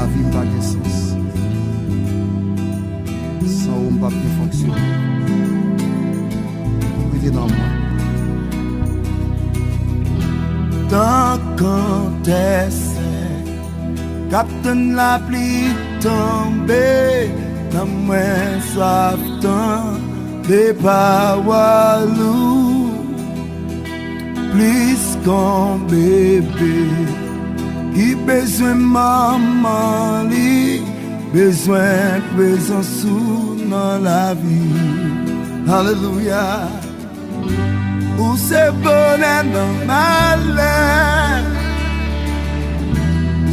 la vie n'a pas de sens. Sans on ne peut pas fonctionner. Privez dans moi. Tant qu'on essaie, captain la pluie tombée, dans moi soif tant des paroles, plus qu'un bébé. Qui besoin maman li, besoin présence dans la vie. Alléluia. Où c'est bonheur dans malheur,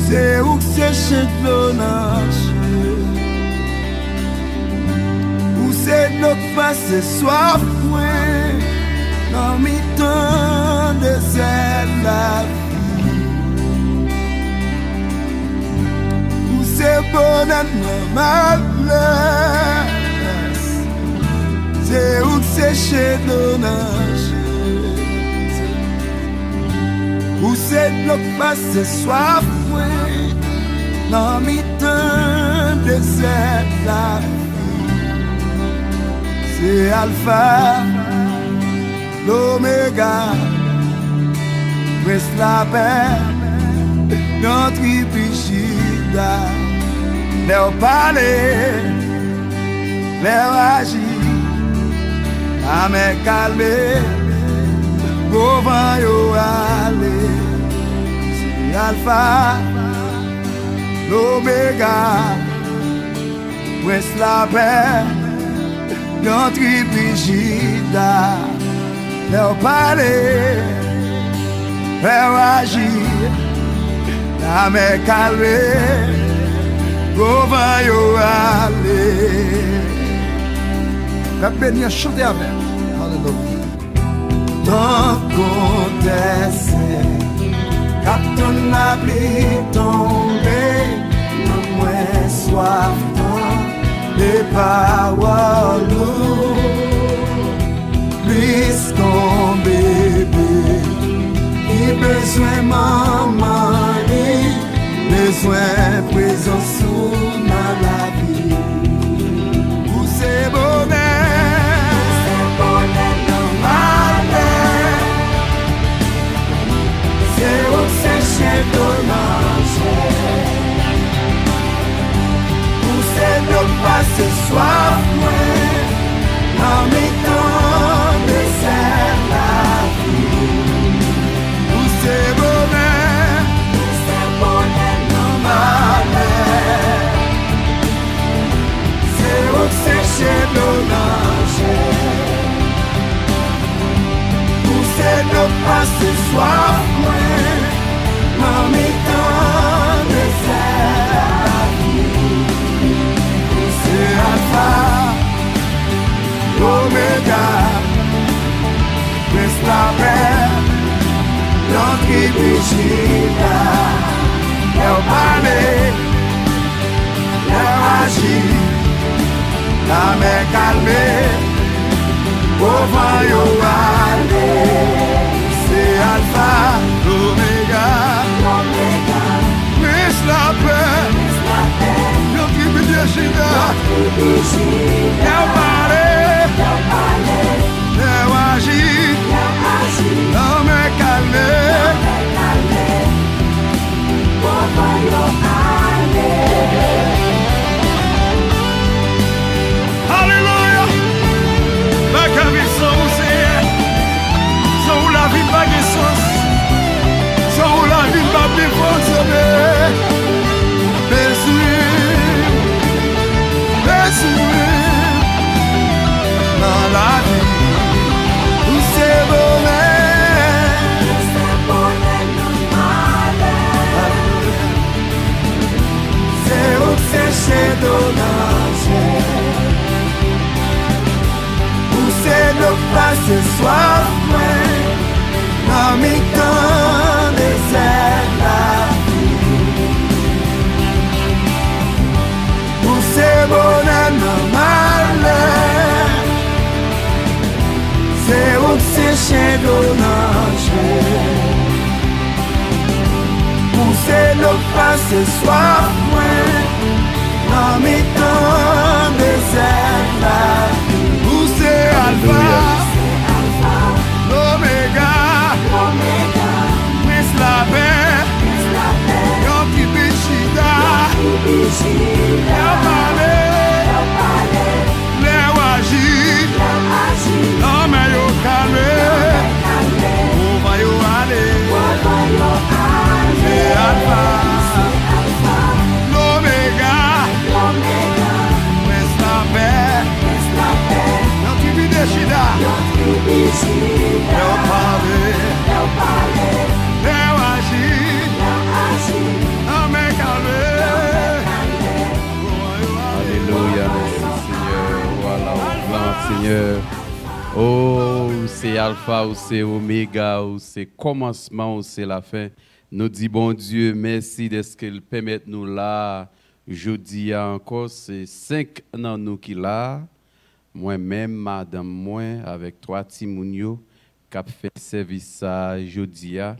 c'est où que c'est chez l'onage. Où c'est notre face soif, dans mi-temps de cette la vie. C'est bonheur malheur, c'est où que c'est chez l'onage. Où c'est l'eau passe soif, dans mi-temps de cette la vie. C'est Alpha, l'Oméga, reste la paix, notre Bichida. Leur parler, leur agir, à me calmer, au vent yo aller. C'est Alpha, l'Oméga, reste la paix, notre Brigida. Leur parler, leur agir, à me calmer. Go va yo aller. La béni à chanter avec. Alléluia. Tant qu'on essaie, quand la pluie tombée, non moins soif tant les paroles, plus qu'un bébé, qui besoin maman. Besoin présence dans la vie. Où c'est bonheur dans malheur, c'est où c'est chez l'onage. Où c'est de passer soif, dans mes temps de cette la vie. Où c'est bonheur. C'est où c'est chez l'onage. Où c'est de passer soif, dans mes temps de cette vie. C'est Alpha, l'Oméga, reste la paix, notre Brigida. Leur parler, leur agir, la mer calmée, au vent yo aller. C'est Alpha, l'Oméga, reste la paix, notre Brigida. Leur parler, leur agir, la mer calmée. Alléluia. La caresse sans la vie pas de sens, sans la vie pas de fonctionner. Dans la vie, où c'est bonheur. C'est où c'est chez l'onage. Où c'est de passer soif, dans mes temps de cette la vie. Où c'est bonheur dans malheur, c'est où c'est chez l'onage. Où c'est de passer soif, mi-temps désert la vie. Où c'est Alpha, l'Oméga, Prince la paix, Yon ki bichida, Yon pale, le wagi, l'homme yo calme, où va yo ale, c'est Alpha, l'Oméga, Prince la paix, Yon ki bichida, Yon pale, le wagi, l'homme calme, Alléluia, merci Seigneur. Voilà, au grand Seigneur. Oh, c'est Alpha ou c'est Oméga ou c'est commencement ou c'est la fin. Nous dit bon Dieu, merci de ce qu'il permet nous là. Jeudi encore, c'est 5 ans nous qui là. Moi-même, madame, moi, avec 3 timounio, qui a fait service ça jeudi. Un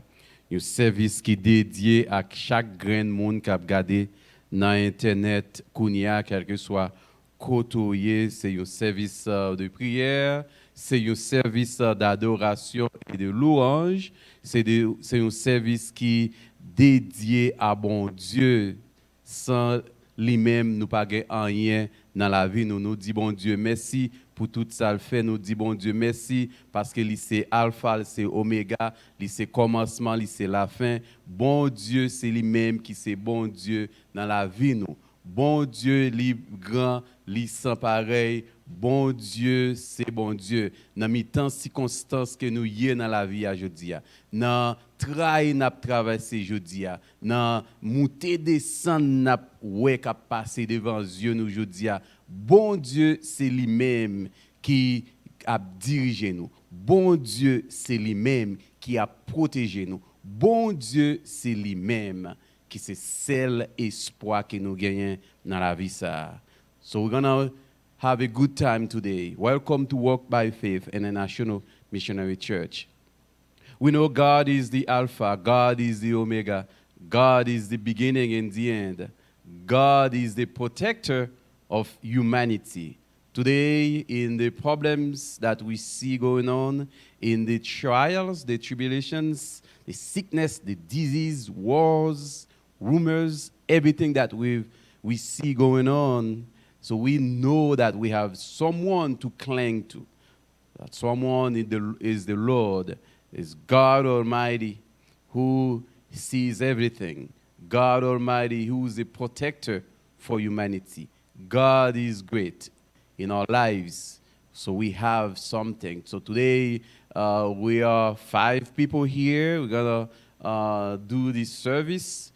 service qui est dédié à chaque grain de monde qui a regardé dans Internet, Kounia, quel que soit côté, c'est un service de prière, c'est un service d'adoration et de louange, c'est un service qui est dédié à bon Dieu. Sans lui-même, nous pas rien dans la vie. Nous disons bon Dieu, merci pour tout ça le fait. Nous disons bon Dieu, merci parce que c'est Alpha, c'est Oméga, c'est commencement, c'est la fin. Bon Dieu, c'est lui-même qui c'est bon Dieu dans la vie. Nous. Bon Dieu, lui grand, lui sans pareil. Bon Dieu, c'est bon Dieu. Dans les temps circonstances que nous y dans la vie aujourd'hui, dans trahi n'a traversé aujourd'hui, dans monter descendre n'a ouais qu'a passé devant Dieu nous aujourd'hui. Bon Dieu, c'est lui-même qui a dirigé nous. Bon Dieu, c'est lui-même qui a protégé nous. Bon Dieu, c'est lui-même qui c'est seul espoir que nous gagnons dans la vie ça. So we're gonna have a good time today. Welcome to Walk by Faith International Missionary Church. We know God is the Alpha, God is the Omega, God is the beginning and the end. God is the protector of humanity. Today, in the problems that we see going on, in the trials, the tribulations, the sickness, the disease, wars, rumors, everything that we see going on, so we know that we have someone to cling to. That someone is the Lord, is God Almighty, who sees everything. God Almighty, who is the protector for humanity. God is great in our lives, so we have something. So today, we are 5 people here. We're going to do this service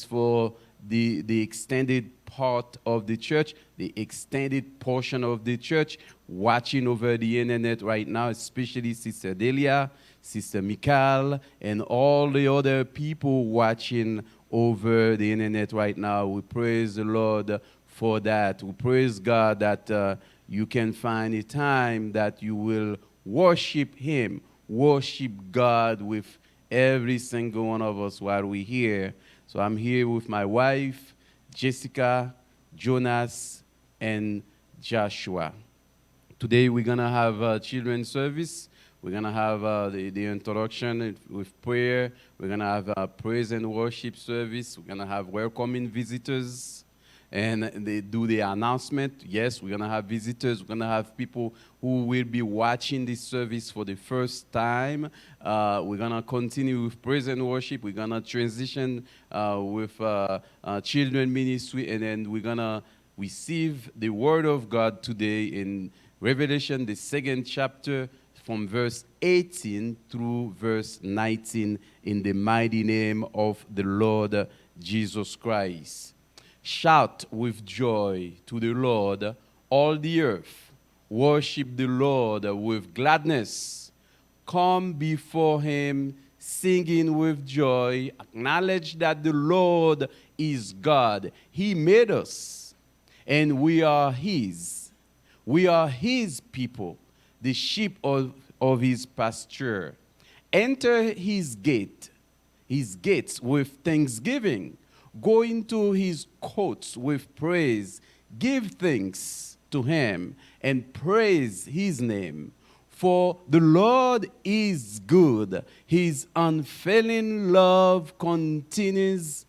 for the extended part of the church, the extended portion of the church, watching over the internet right now, especially Sister Delia, Sister Mikal, and all the other people watching over the internet right now. We praise the Lord for that. We praise God that you can find a time that you will worship Him, worship God with every single one of us while we're here. So I'm here with my wife, Jessica, Jonas, and Joshua. Today we're going to have a children's service. We're going to have the introduction with prayer. We're going to have a praise and worship service. We're going to have welcoming visitors. And they do the announcement. Yes, we're going to have visitors. We're going to have people who will be watching this service for the first time. We're going to continue with praise and worship. We're going to transition with children ministry. And then we're going to receive the word of God today in Revelation, the 2nd chapter, from verse 18 through verse 19, in the mighty name of the Lord Jesus Christ. Shout with joy to the Lord, all the earth. Worship the Lord with gladness. Come before Him singing with joy. Acknowledge that the Lord is God. He made us, and we are His. We are His people, the sheep of His pasture. Enter His gates with thanksgiving. Go into his courts with praise. Give thanks to him and praise his name. For the Lord is good. His unfailing love continues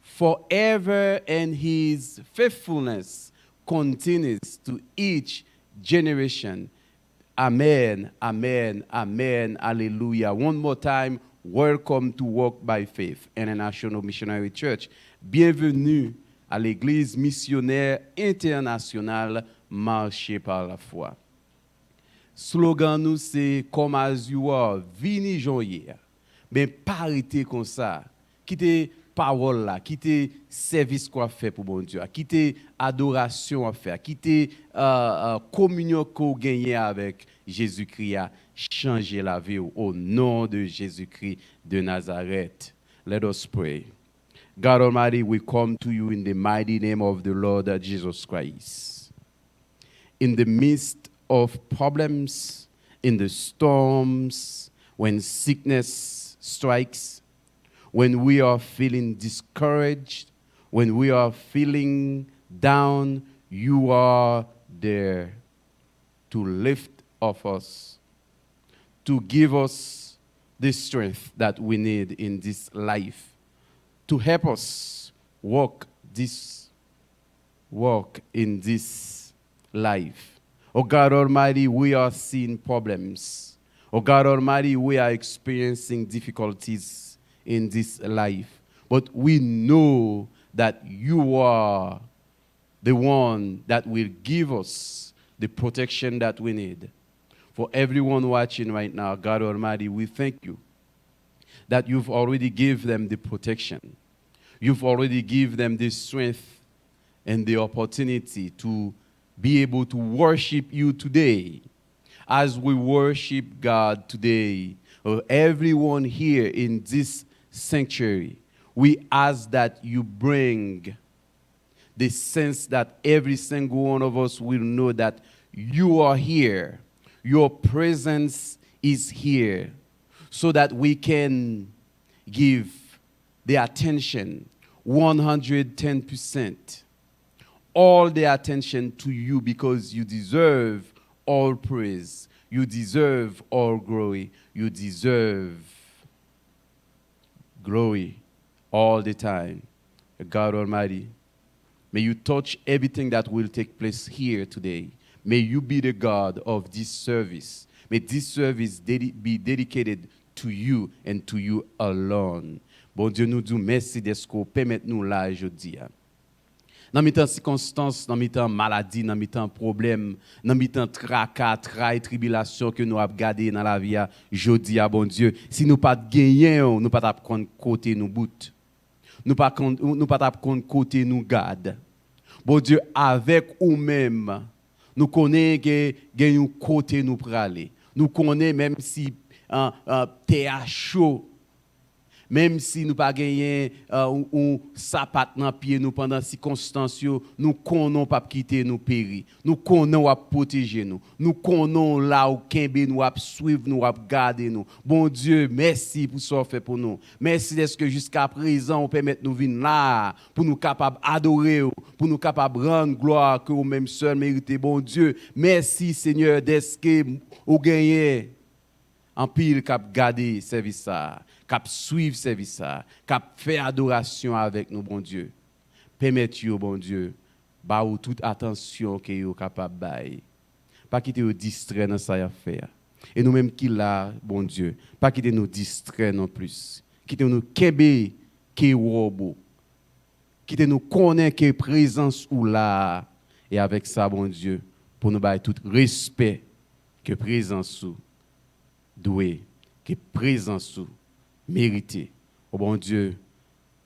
forever, and his faithfulness continues to each generation. Amen, amen, amen, hallelujah. One more time, welcome to Walk by Faith International Missionary Church. Bienvenue à l'Église missionnaire internationale Marcher par la foi. Slogan nous c'est Come as you are, vini joyer. Mais pas arrêter comme ça. Quitter parole là, quitter service qu'on fait pour bon Dieu, quitter adoration à faire, quitter communion qu'on gagne avec Jésus-Christ, changer la vie au nom de Jésus-Christ de Nazareth. Let us pray. God Almighty, we come to you in the mighty name of the Lord Jesus Christ. In the midst of problems, in the storms, when sickness strikes, when we are feeling discouraged, when we are feeling down, you are there to lift up us, to give us the strength that we need in this life, to help us walk in this life. Oh God Almighty, we are seeing problems. Oh God Almighty, we are experiencing difficulties in this life. But we know that you are the one that will give us the protection that we need. For everyone watching right now, God Almighty, we thank you that you've already given them the protection. You've already given them the strength and the opportunity to be able to worship you today. As we worship God today, everyone here in this sanctuary, we ask that you bring the sense that every single one of us will know that you are here. Your presence is here, so that we can give the attention 110%, all the attention to you, because you deserve all praise. You deserve all glory. You deserve glory all the time. God Almighty, may you touch everything that will take place here today. May you be the God of this service. May this service be dedicated to you and to you alone. Bon Dieu, nous disons merci d'être qu'on permet nous là aujourd'hui. Dans mes temps circonstances, dans mes temps maladie, dans mes temps problèmes, dans mes temps tracas, tribulation que nous avons gardé dans la vie, aujourd'hui, bon Dieu, si nous pas gagner, nous pas prendre côté nous bout. Nous pas prendre côté nous garde. Bon Dieu, avec ou même, nous connaissons que gagne côté nous pour aller. Nous connaissons même si t'es à chaud. Même si nous pas gagné un sapat dans pied nous pendant circonstances, nous connaissons pas quitter nous périr. Nous connaissons à protéger nous. Nous connaissons là où kembe nous à suivre nous à garder nous. Bon Dieu, merci pour ce que fait pour nous. Merci d'être que jusqu'à présent on permet nous venir là pour nous capable adorer, pour nous capable rendre gloire que vous même seul méritez. Bon Dieu, merci Seigneur d'être que vous gagné en pile cap garder service ça. Cap suivre service ça, cap faire adoration avec nous bon Dieu. Permettez-vous bon Dieu, ba ou toute attention que vous capable bailler. Pas quitter vous distraire dans ça faire. Et nous même qui là bon Dieu, pas quitter nous distraire non plus. Quitter nous kembe que robot. Quitter nous connaître que présence ou là et avec ça bon Dieu pour nous bailler tout respect que présence ou doué, que présence ou mérité. Oh bon Dieu,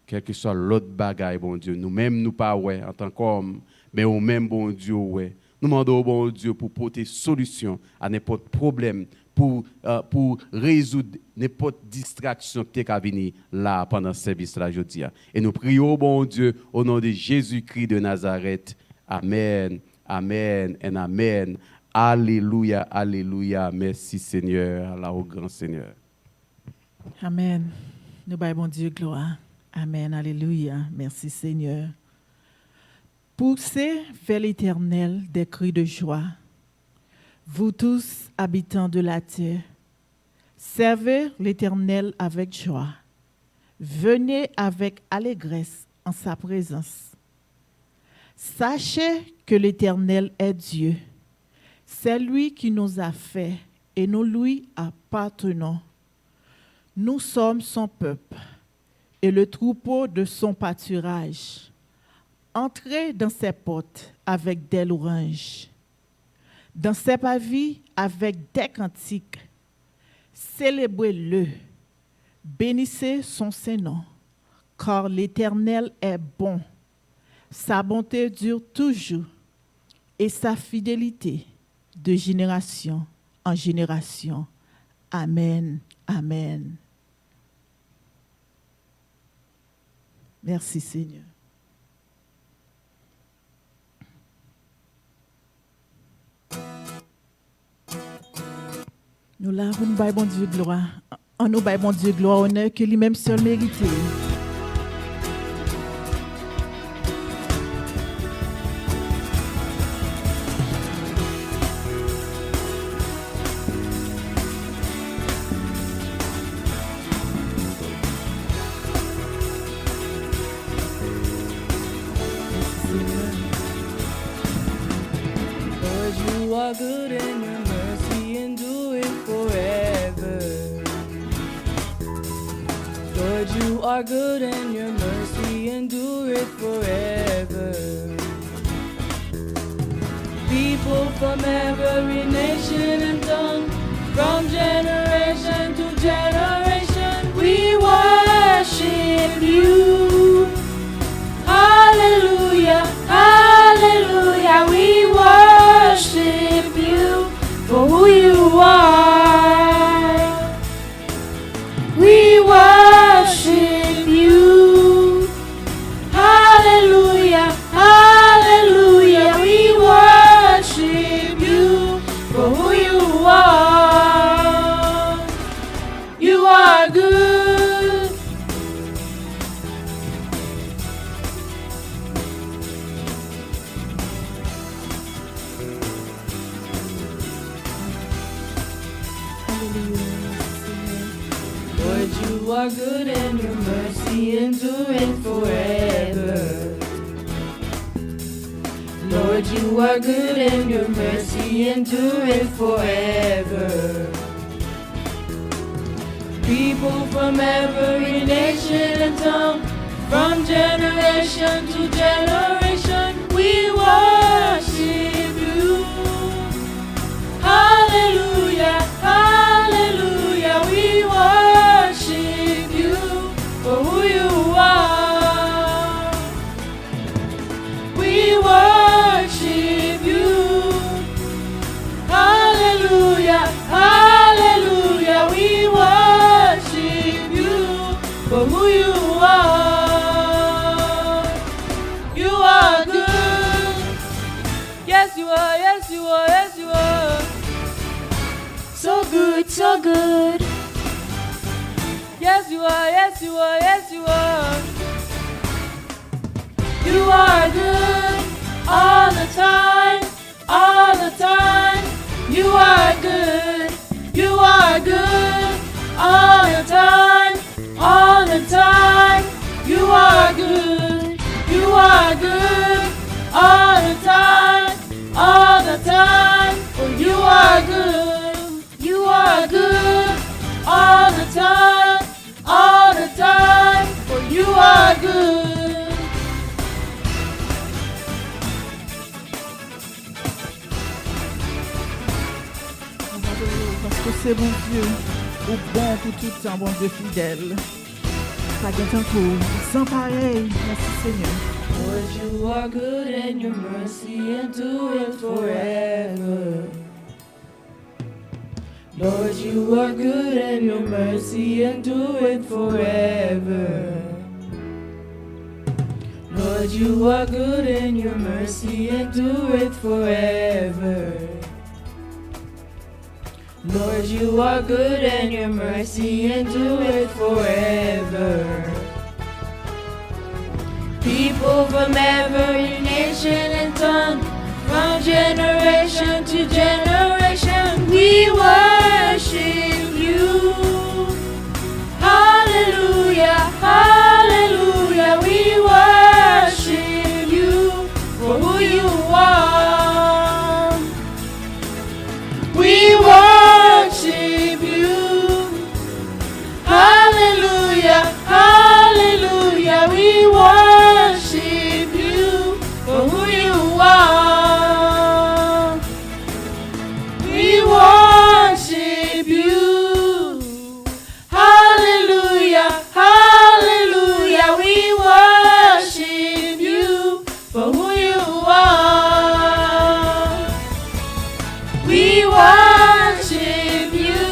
quel que soit l'autre bagaille, bon Dieu, nous-mêmes nous pas ouais en tant qu'homme, mais au même bon Dieu ouais. Nous demandons au bon Dieu pour porter solution à n'importe problème, pour résoudre n'importe distraction qui est venir là pendant le service là aujourd'hui. Et nous prions au bon Dieu au nom de Jésus-Christ de Nazareth. Amen, amen et amen. Alléluia, alléluia. Merci Seigneur, Allah au grand Seigneur. Amen. Nous baillons bon Dieu gloire. Amen, alléluia. Merci Seigneur. Poussez vers l'Éternel des cris de joie. Vous tous, habitants de la terre, servez l'Éternel avec joie. Venez avec allégresse en sa présence. Sachez que l'Éternel est Dieu. C'est lui qui nous a fait et nous lui appartenons. Nous sommes son peuple et le troupeau de son pâturage. Entrez dans ses portes avec des louanges, dans ses pavillons avec des cantiques. Célébrez-le, bénissez son Saint-Nom, car l'Éternel est bon. Sa bonté dure toujours et sa fidélité de génération en génération. Amen, amen. Merci Seigneur. Nous l'avons, nous baillons bon Dieu gloire. En nous baillons bon Dieu gloire, honneur que lui-même seul mérité. Lord, you are good and your mercy endure forever. Lord, you are good and your mercy endure forever. People from every nation and tongue, from generation to generation, we worship you. Hallelujah, hallelujah, we worship you for who you are. We worship you. Hallelujah, hallelujah, we worship you for who you are. You are good. Lord, you are good and your mercy endureth forever. Lord, you are good and your mercy endureth forever. People from every nation and tongue, from generation to generation, we worship you. Hallelujah, hallelujah, we worship you for who you are. We worship you. Hallelujah, hallelujah, we worship you for who you are. You are good. Yes, you are, yes, you are, yes, you are. So good, so good. Yes, you are, yes, you are, yes, you are. You are good all the time, all the time. You are good, you are good all the time, all the time. You are good, you are good all the time, all the time. Oh, you are good, you are good all the time, all the time. Oh, you are good. Parce que c'est bon Dieu, au bon pour tout temps, bon Dieu fidèle. Pas de temps pour sans pareil. Merci Seigneur. Lord, you are good and your mercy endureth forever. Lord, you are good and your mercy endureth forever. Lord, you are good and your mercy endureth forever. Lord, you are good and your mercy endureth forever. from every nation and tongue, from generation to generation, we worship you. Hallelujah, hallelujah, we worship you for who you are. We worship you. Hallelujah, hallelujah, we worship you for who you are. We worship you. Hallelujah, hallelujah, we worship you for who you are. We worship you.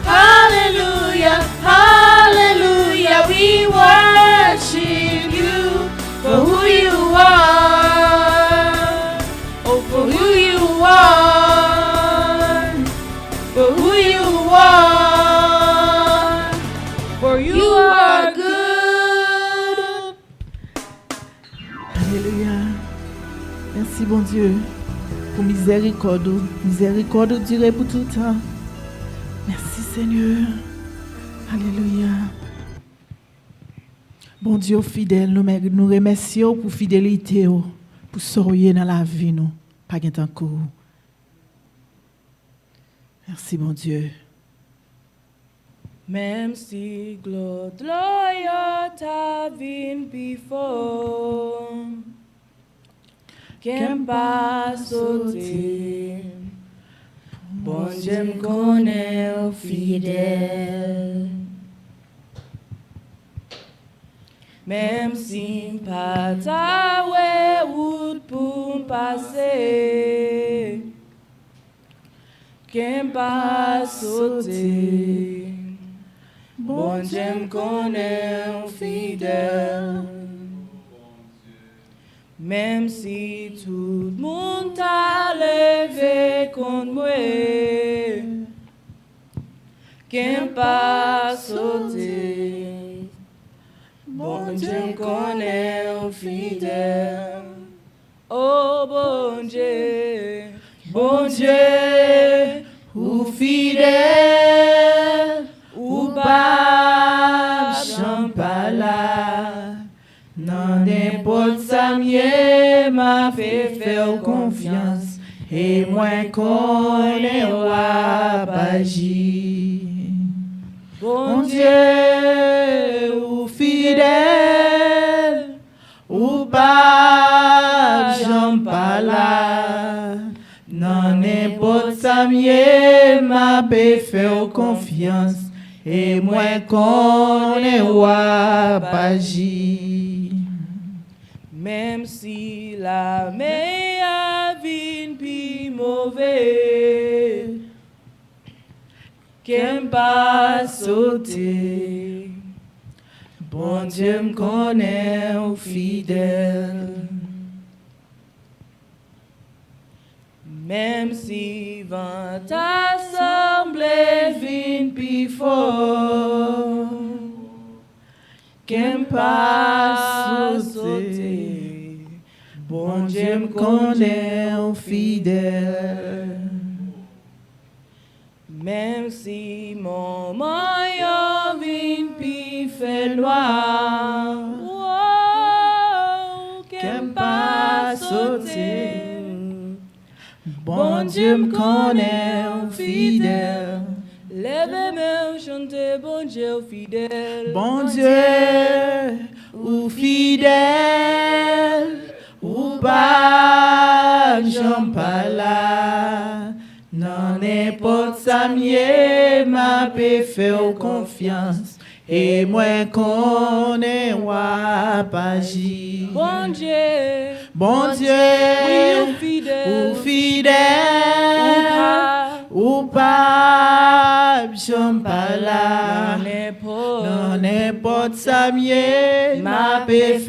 Hallelujah, hallelujah, we worship you for who you are. Oh, for who you are. For who you are. For you are good. Alléluia. Merci bon Dieu pour miséricorde. Miséricorde durée pour tout le temps. Merci Seigneur. Alléluia. Bon Dieu fidèle, nous remercions pour fidélité, pour sourire dans la vie, nous. Pas de temps court. Merci bon Dieu. Même si gloria ta vin before, qu'en pas sauter, bon Dieu me connaît fidèle. Même si pas ta route pour passer, qu'en pas sauter, bon Dieu me connaît fidèle. Même si tout le monde t'a levé contre moi, qu'en pas sauter, bon Dieu me connaît fidèle. Oh bon Dieu, ou fidèle, ou pas, j'en pas là. Non, n'importe ça, m'a fait faire confiance, et moi connais wa bagi. Bon Dieu, ou fidèle, ou pas, j'en pas là. Non, n'importe ça, m'a fait faire confiance, et moi connais wa bagi. Même si la meilleure vie puis mauvais, qu'aime pas sauter, bon Dieu me connaît fidèle. Même si vent assemblée vin puis fort, qu'aime pas sauter, bon Dieu me connaît fidèle. Même si mon moyen vin puis fait noir, oh, qu'aime pas sauter, bon Dieu me connaît fidèle. Lève-moi, chantez, bon Dieu fidèle. Bon Dieu, ou fidèle, ou pas, j'en pas là. Non, n'importe ça, m'a fait confiance. Et moi, connais wa pagi. Bon Dieu, oui, ou fidèle, ou pas, j'en pas là. Non, n'importe ça, m'a fait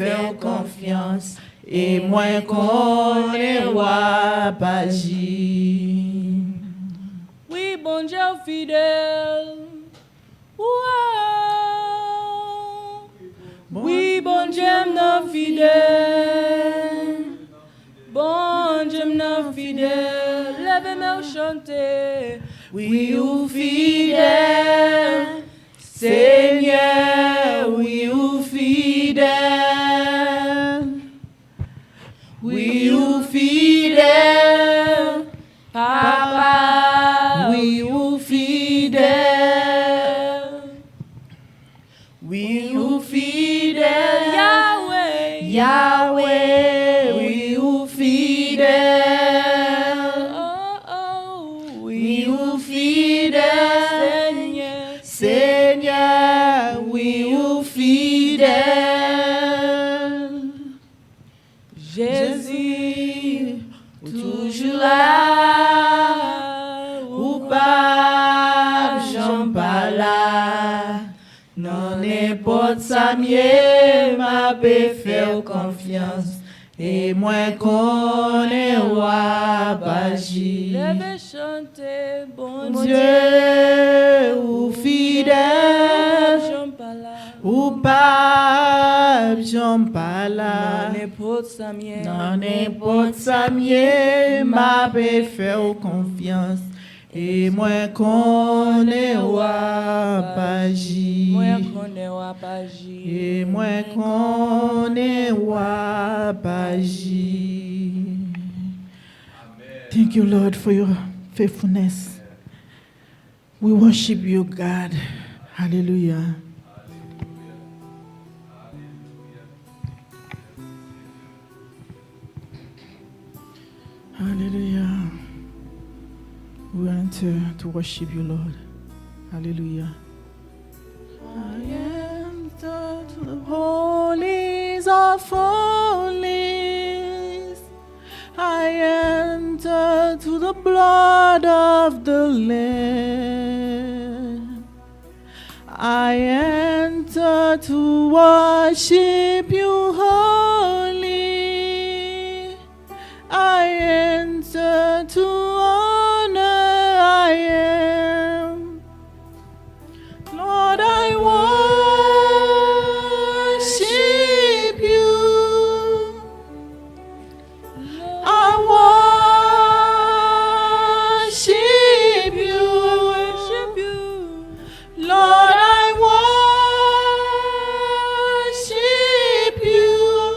confiance. Et moi, connais wa pagi. Oui, bon Dieu fidèle. Wow. Oui, bon Dieu non oui ou fidèle, Seigneur, oui ou fidèle, oui ou fidèle, Papa, oui ou fidèle, oui ou fidèle, Yahweh, Yahweh, oui ou fidèle, oh, oh, oui ou fidèle, Seigneur, Seigneur, oui ou fidèle, Jésus, toujours là, ou pas, j'en pas là. Non, n'importe ça, mieux, m'a faire confiance. Et moi, qu'on est roi, Baji. Levez chanter, bon Dieu, ou fidèle, j'en pas là. Ou pas, j'en pas là. Non, n'importe ça, mieux, m'a faire confiance. Et moi qu'on est roi Baji. Et moi qu'on est roi Baji. Thank you, Lord, for your faithfulness. We worship you, God. Hallelujah. Hallelujah. We enter to worship you, Lord. Hallelujah. I enter to the holies of holies. I enter to the blood of the Lamb. I enter to worship you holy. I enter to honor. I am. Lord, I worship you. I worship you. Lord, I worship you.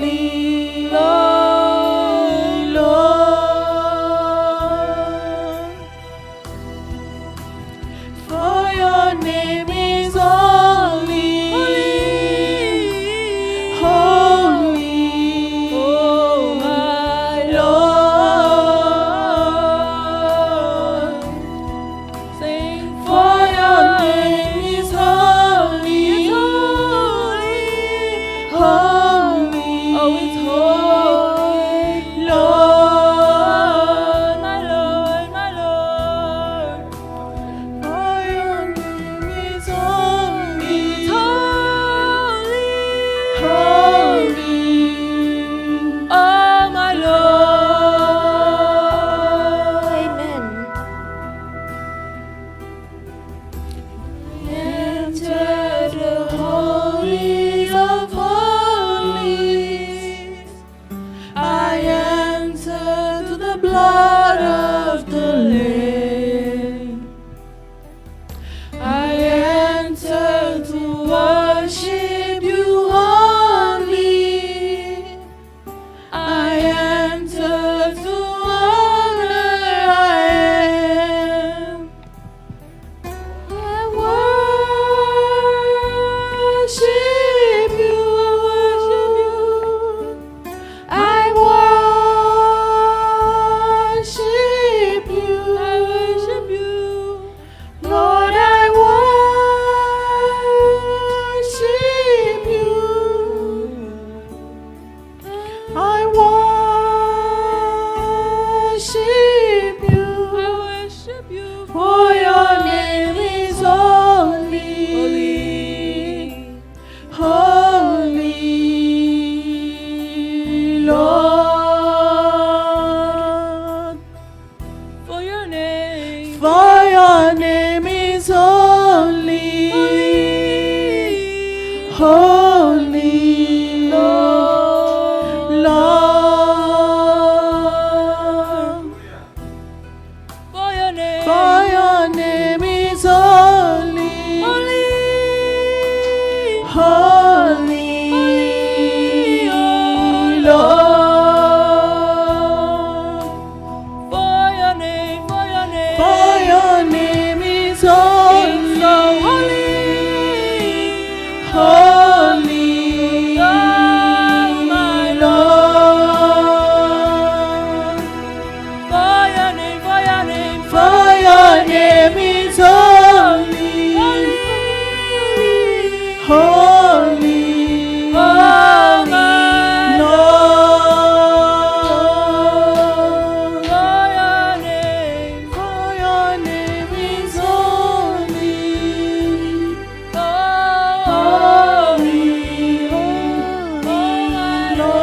holy, Lord, Lord. For your name is holy, holy, oh my Lord. Sing For your name is holy, holy, oh, it's holy, Lord. my Lord, my Lord. For your name is holy, holy, Oh, my Lord. Amen. Enter the holies of holies. I enter to the blood of the Lamb. I enter to worship you only. I enter to honor I am. I worship you. I worship you. Lord, I worship you. I worship you. For your name is holy, holy, Lord. For your name, For your name is holy, holy, Lord, Lord. for your name, For your name is holy, holy, Lord. for your name, for your name, For your name is holy, holy, my Lord. for your name, for your name, For your name is holy, holy, oh my Lord. for your name, For your name is holy, holy, holy, Lord.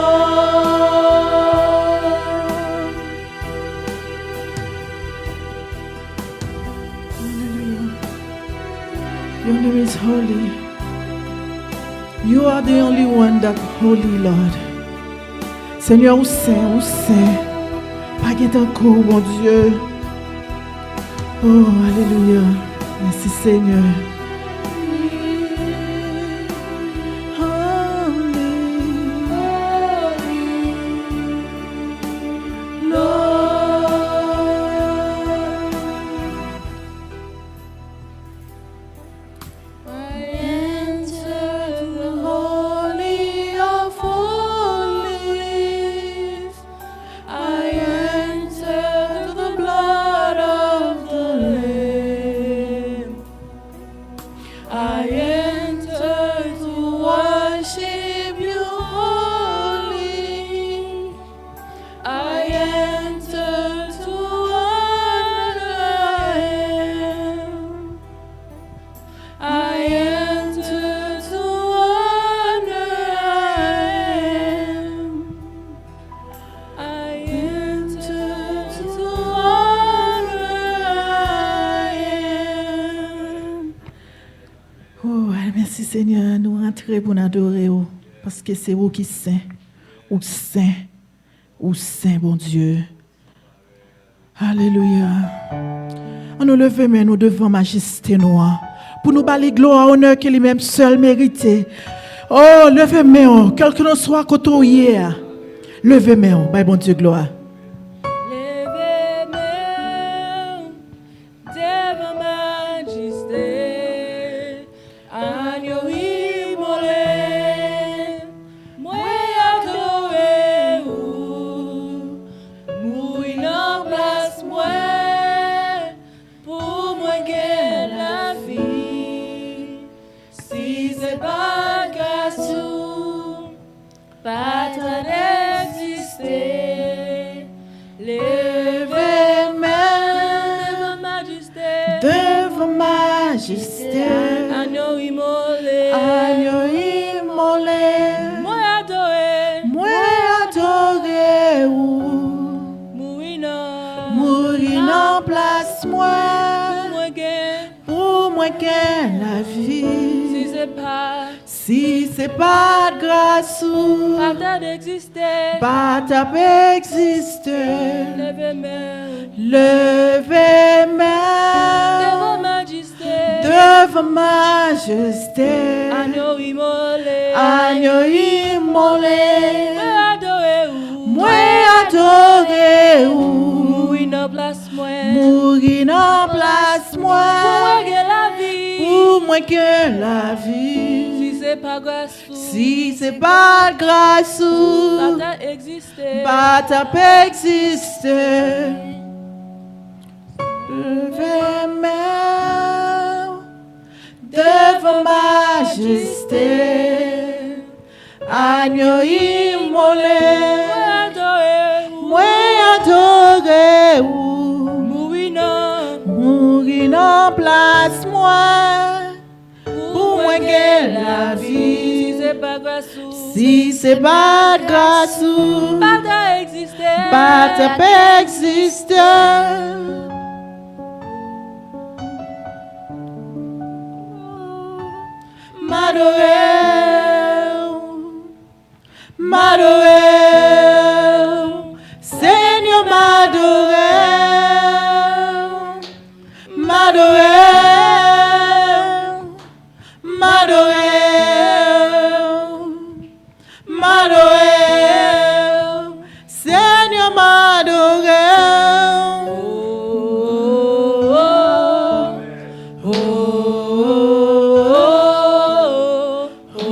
Hallelujah. Your name is holy. You are the only one that holy, Lord. Seigneur, où c'est? Pas qu'il y ait encore, mon Dieu. Oh, alléluia. Merci, Seigneur. I enter the holy of holies. I enter the blood of the Lamb. I enter to worship you holy. I enter to honor I am. I enter to honor I am. I enter to honor I am. Oh, merci Seigneur, nous rentrons pour nous adorer, oh, parce que c'est vous qui saint, ou saint, bon Dieu. Alléluia. On nous lève maintenant devant majesté noire pour nous balayer gloire, honneur que lui-même seul mérité. Oh, levez main, quel que soit côté hier. Levez main, bye bon Dieu gloire. Levez-moi devant majesté, agneau immolé, moi adoré ou, mourir en place moi, pour moi gagner la vie. Si c'est pas grâce ou, pas d'exister. Levez-moi devant majesté. Agneau immolé, Agneau immolé. moi adoré, Moi adoré ou mourir en place moi. Pour moi gain la vie. Si c'est pas grâce ou pas d'exister. pas d'exister. Devant Levez-moi majesté, devant majesté. agneau immolé, Agneau immolé. moi adoré ou, Moi adoré ou mourir en place moi, mourir en place moi. pour moi gagner la vie. Pour moi que la vie. Si c'est pas grâce ou, Si c'est pas grâce ou pas d'exister. pas d'exister. Levez-moi devant majesté. Agneau immolé. Moi adoré ou mourir en place moi. Pour moi gagner la vie. Si c'est pas grâce ou, Si c'est pas grâce ou pas d'exister. pas d'exister. M'adorer, Seigneur m'adorer, Seigneur m'adorer. Oh, oh, oh, oh,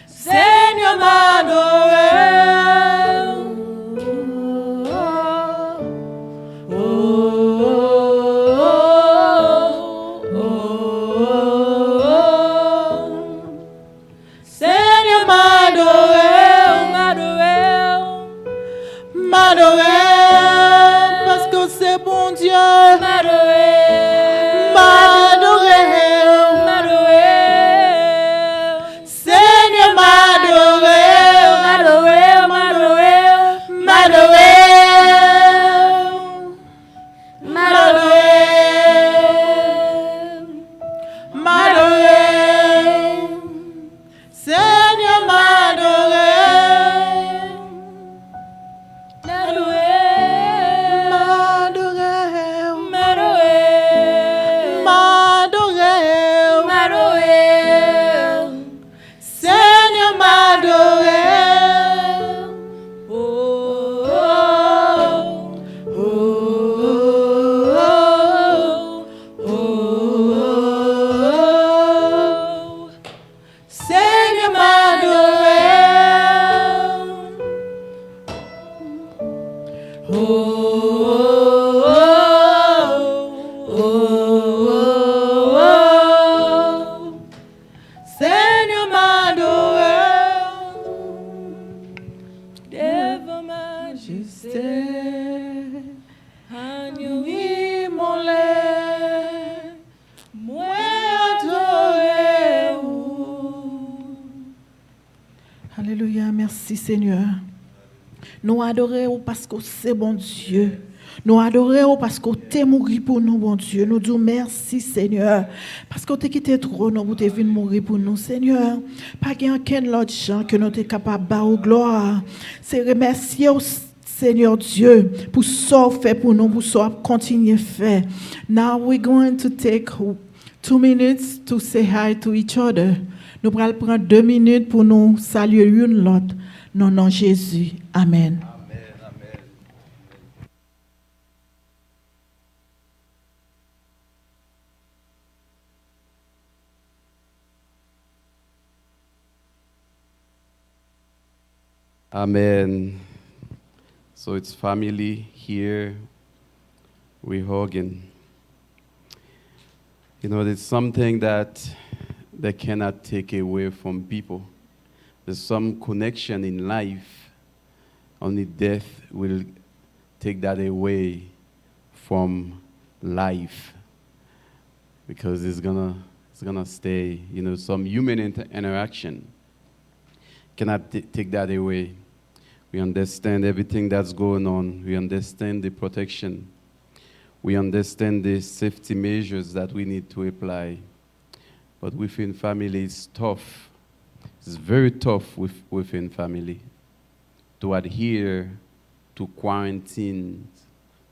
Seigneur m'adorer. Oh, Seigneur m'adorer, parce que c'est bon Dieu. Seigneur Alléluia, merci Seigneur. Nous adorons parce que c'est bon Dieu. Nous adorons parce que tu es mort pour nous, bon Dieu. Nous disons merci Seigneur. Parce que tu as quitté le trône pour te venir mourir pour nous, Seigneur. Pas qu'il y ait aucun autre gens que nous sommes capables de battre gloire. C'est remercier au Seigneur Dieu pour ce qu'il fait pour nous, pour ce qu'il continue à faire. Now we're going to take 2 minutes to say hi to each other. Nous allons prendre 2 minutes pour nous saluer une l'autre. Non, non, Jésus. Amen. Amen. So it's family here. We're hugging. You know, it's something that they cannot take away from people. There's some connection in life. Only death will take that away from life, because it's gonna stay. You know, some human interaction cannot take that away. We understand everything that's going on. We understand the protection. We understand the safety measures that we need to apply. But within family, it's tough. It's very tough within family to adhere to quarantine,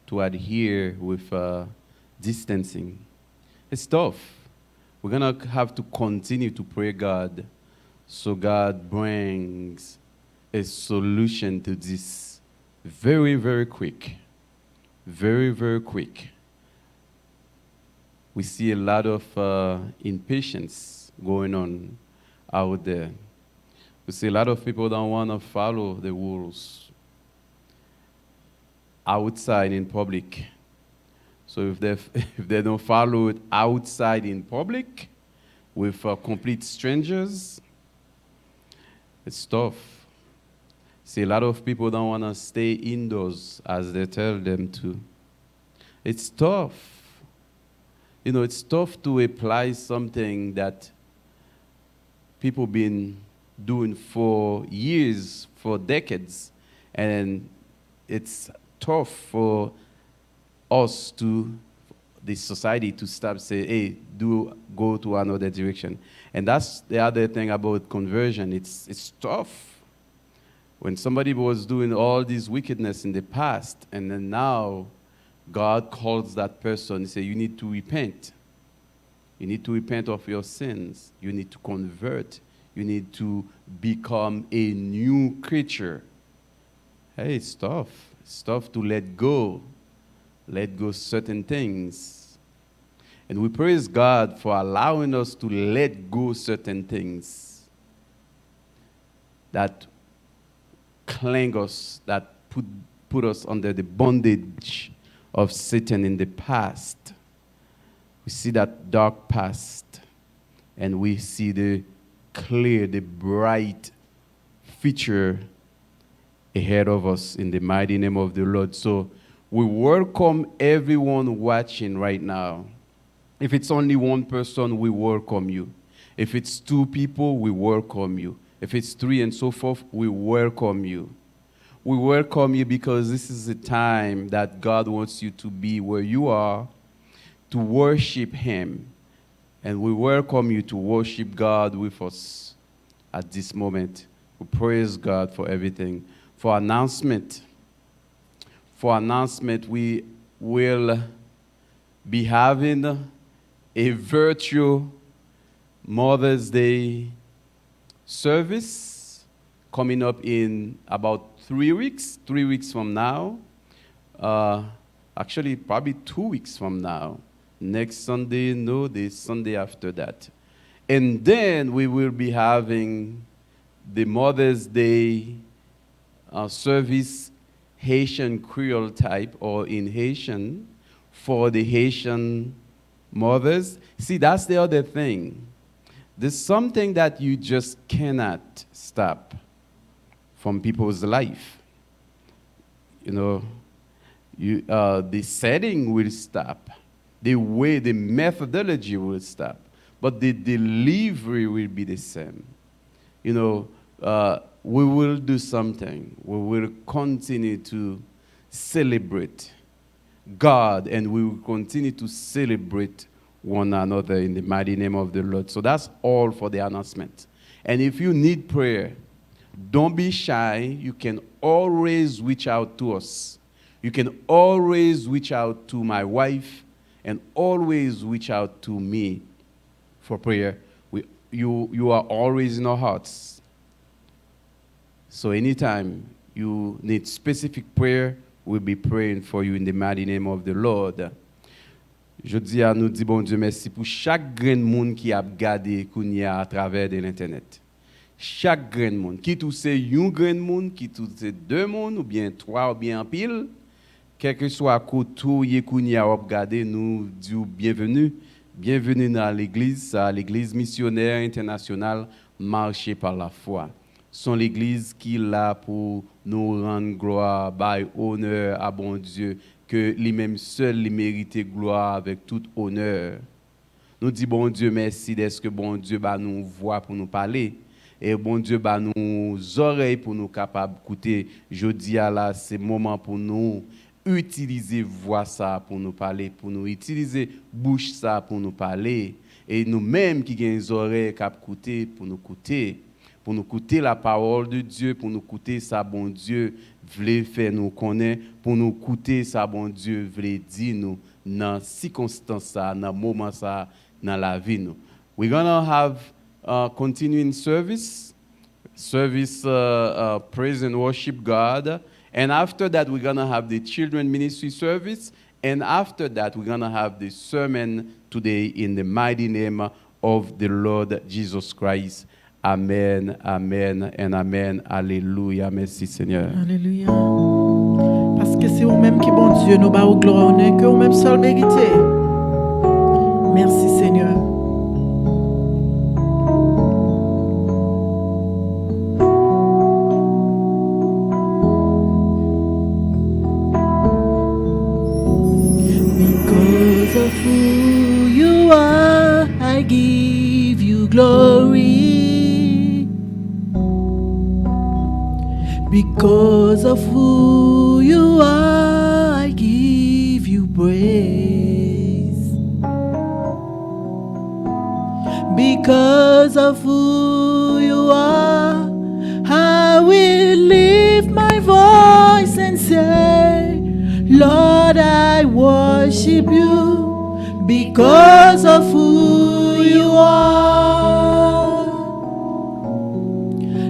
to adhere with distancing. It's tough. We're going to have to continue to pray God, so God brings a solution to this very, very quick. Very, very quick. We see a lot of impatience going on out there. We see a lot of people don't want to follow the rules outside in public. So if they don't follow it outside in public with complete strangers, it's tough. See, a lot of people don't want to stay indoors as they tell them to. It's tough. You know, it's tough to apply something that people been doing for years, for decades, and it's tough for us the society to stop saying, hey, go to another direction. And that's the other thing about conversion. It's tough. When somebody was doing all this wickedness in the past, and then now God calls that person and says, you need to repent. You need to repent of your sins. You need to convert. You need to become a new creature. Hey, it's tough. It's tough to let go certain things. And we praise God for allowing us to let go certain things that cling us, that put us under the bondage of Satan in the past. We see that dark past, and we see the clear, the bright future ahead of us in the mighty name of the Lord. So we welcome everyone watching right now. If it's only one person, we welcome you. If it's 2 people, we welcome you. If it's 3 and so forth, we welcome you. We welcome you because this is the time that God wants you to be where you are, to worship Him. And we welcome you to worship God with us at this moment. We praise God for everything. For announcement, we will be having a virtual Mother's Day service coming up in about 3 weeks from now. Actually, probably 2 weeks from now. Next Sunday, no, the Sunday after that. And then we will be having the Mother's Day service, Haitian Creole type, or in Haitian, for the Haitian mothers. See, that's the other thing. There's something that you just cannot stop from people's life. You know, the setting will stop. The way, the methodology will stop. But the delivery will be the same. You know, we will do something. We will continue to celebrate God, and we will continue to celebrate one another in the mighty name of the Lord. So that's all for the announcement. And if you need prayer, don't be shy. You can always reach out to us. You can always reach out to my wife and always reach out to me for prayer, you are always in our hearts. So anytime you need specific prayer, we'll be praying for you in the mighty name of the Lord. Je dis à nous, dis bon Dieu, merci pour chaque grain de monde qui a gardé Kounia à travers de l'internet. Chaque grain de monde, qui tout c'est un grain de monde, qui tout c'est deux monde, ou bien trois, ou bien en pile, quel que soit côté Kounia a gardé, nous disons bienvenue. Bienvenue dans l'église missionnaire internationale marchée par la foi. C'est l'église qui est là pour nous rendre gloire, bail honneur à bon Dieu, que lui-même seul lui mérite gloire avec tout honneur. Nous disons bon Dieu merci d'être que bon Dieu bah nous voix pour nous parler et bon Dieu bah nous oreilles pour nous capables d'écouter. Je dis à là c'est moment pour nous utiliser voix ça pour nous parler, pour nous utiliser bouche ça pour nous parler et nous-mêmes qui avons les oreilles cap écouter pour nous écouter la parole de Dieu, pour nous écouter ça bon Dieu voulait faire nous connaître, pour nous écouter ça bon Dieu voulait dire nous dans circonstance ça, dans moment ça dans la vie nous. We're going to have continuing service praise and worship God. And after that, we're going to have the children ministry service. And after that, we're going to have the sermon today in the mighty name of the Lord Jesus Christ. Amen, amen, and amen. Alléluia. Merci, Seigneur. Alléluia. Parce que c'est vous-même qui, bon Dieu, nous bas gloire, honneur, que vous-même seul méritez. Merci, Seigneur. Of who you are, I give you glory. Because of who you are, I give you praise. Because of who you are, I will lift my voice and say, Lord, I worship you. Because of who you are,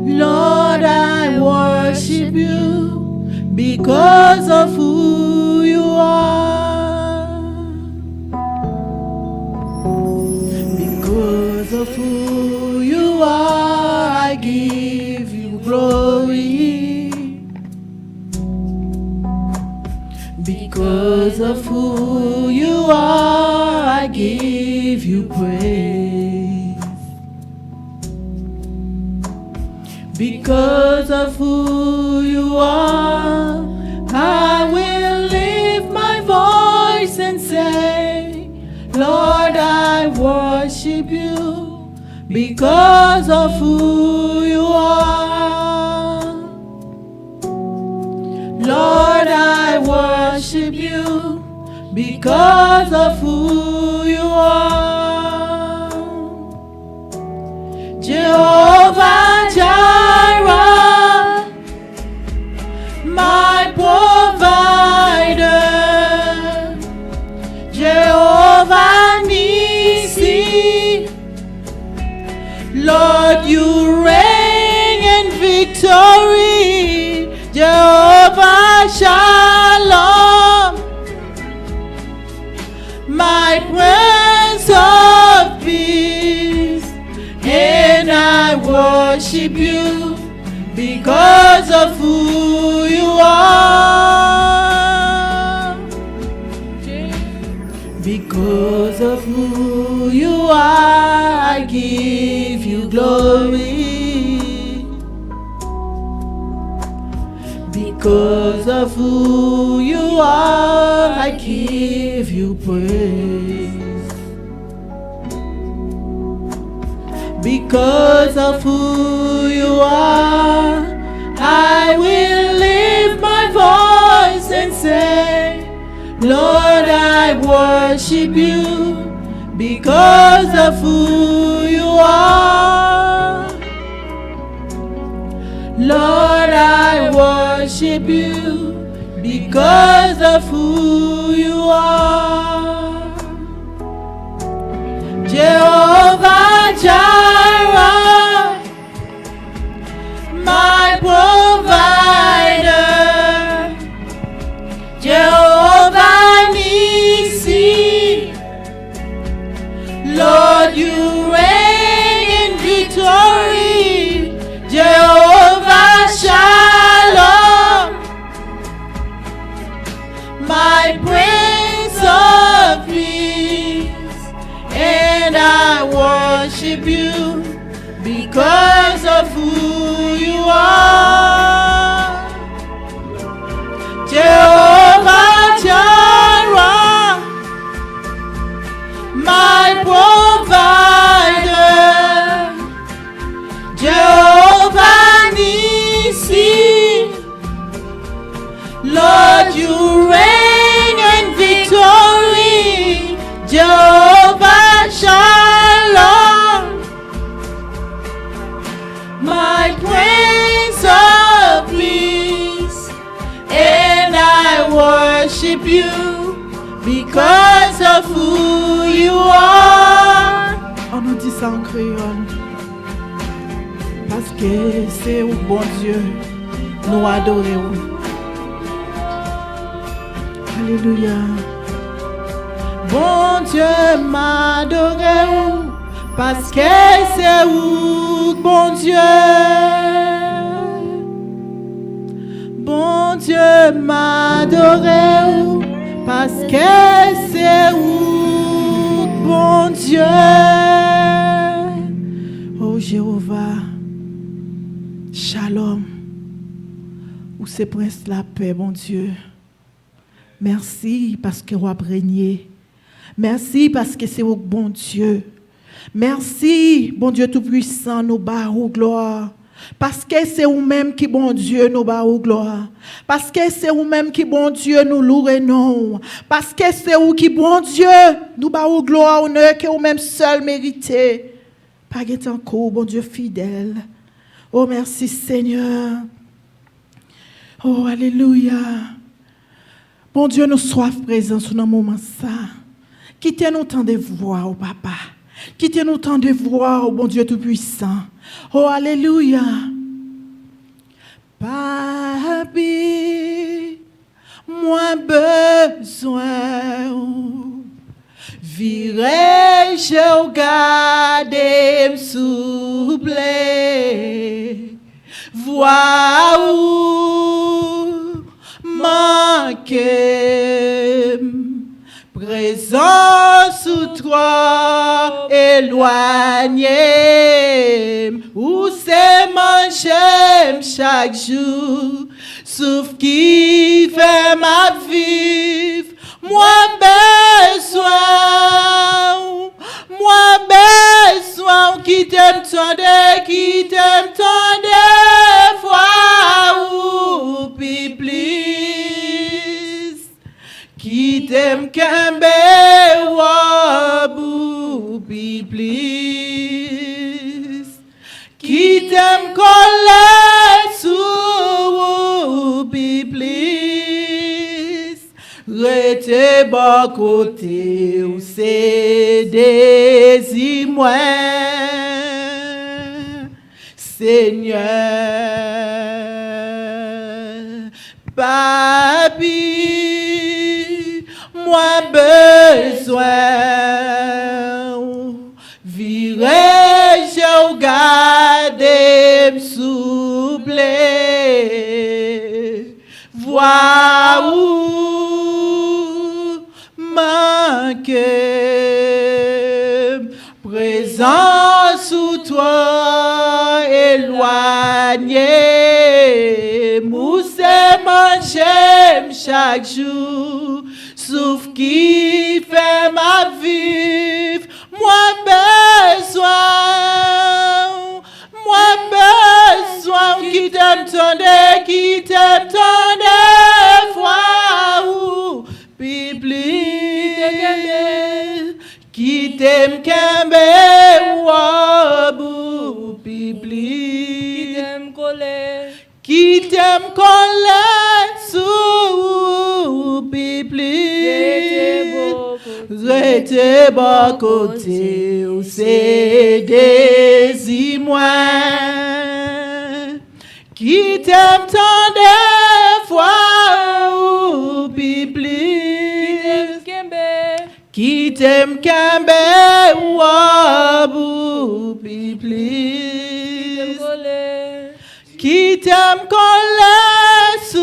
Lord, I worship you. Because of who you are, because of who you are, I give you glory. Because of who you are, I give you praise. Because of who you are, I will lift my voice and say, Lord, I worship you. Because of who you are, Lord, I worship you. Because of who you are, Jehovah Jireh, my provider, Jehovah Nissi, Lord, you reign in victory, Jehovah Shalom, my Prince of Peace, and I worship you because of who you are. Because of who you are, I give you glory. Because of who you are, I give you praise. Because of who you are, I will lift my voice and say, Lord, I worship you because of who you are. Lord, I worship you because of who you are. Jehovah Jireh, my provider, Jehovah Nissi, Lord, you reign in victory, Jehovah Shalom, my Prince of Peace, and I worship you because of who you are. Jehovah Jireh, my provider, Jehovah Nissi, Lord, you reign in victory, Jehovah Shalom, my Prince of Peace, and I worship you because of who you are. On nous dit ça en créole. Parce que c'est où bon Dieu, nous adorons. Alléluia. Bon Dieu m'adore, parce que c'est où bon Dieu. Bon Dieu m'adore, parce que c'est où bon Dieu. Oh Jéhovah, Shalom, où c'est prince la paix, bon Dieu. Merci parce que vous avez régné. Merci parce que c'est au bon Dieu. Merci, bon Dieu Tout-Puissant, nous barrons gloire. Parce que c'est vous-même qui, bon Dieu, nous barrons gloire. Parce que c'est vous-même qui, bon Dieu, nous louons. Parce que c'est vous qui, bon Dieu, nous barrons gloire, honneur que vous-même seul méritez. Pas encore, bon Dieu fidèle. Oh, merci Seigneur. Oh, alléluia. Bon Dieu, nous soif présents sur nos moments ça. Quittez-nous tant de voir, oh papa. Quittez-nous tant de voir, oh bon Dieu Tout-Puissant. Oh, alléluia. Papi, moi besoin. Virai-je garder m'souple. Vois où manquer. Présence sous toi, éloigné, où c'est manger chaque jour, sauf qui fait ma vie, moi besoin, qui t'aime tant de fois, ou please. Qui t'aime qu'un wabou, please. Qui t'aime coller sous, please. Rete bon côté ou c'est désir moi, Seigneur. Papi, moi besoin, virai-je garder m'souple, vois où manquer, présence sous toi, éloigné, mousse manger chaque jour, sauf qui fait ma vie, moi besoin, qui t'aime tant de fois, ou please, qui t'aime qu'embe wabou, please, qui t'aime coller sous, please. Rete bon côté, ou c'est désir moi. Qui t'aime tant des fois ou plus. Qui t'aime kembe ou ou plus. Qui t'aime collé sous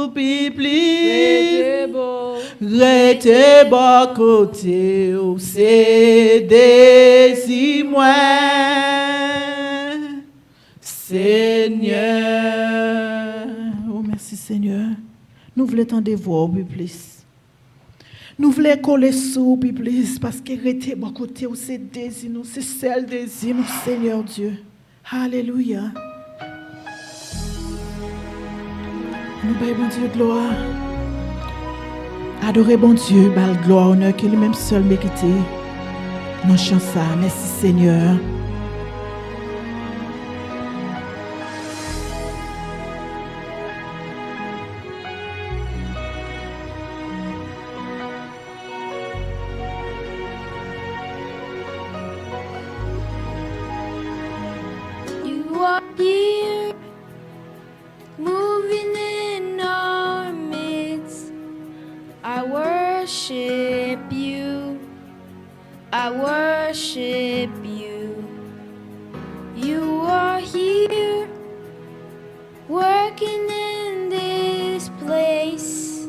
ou plus. Rete bon côté ou c'est désir moi. Seigneur. Oh, merci Seigneur. Nous voulons t'en dévoir, plus. Nous voulons coller sous, plus, parce que rete bon côté où c'est désir, nous, c'est celle désir, nous, Seigneur Dieu. Alléluia. Nous payons bon Dieu gloire. Adorez bon Dieu, bal gloire, honneur, que lui-même seul mérité. Nous chantons ça. Merci Seigneur. You are here, moving in our midst. I worship you. I worship you. You are here, working in this place.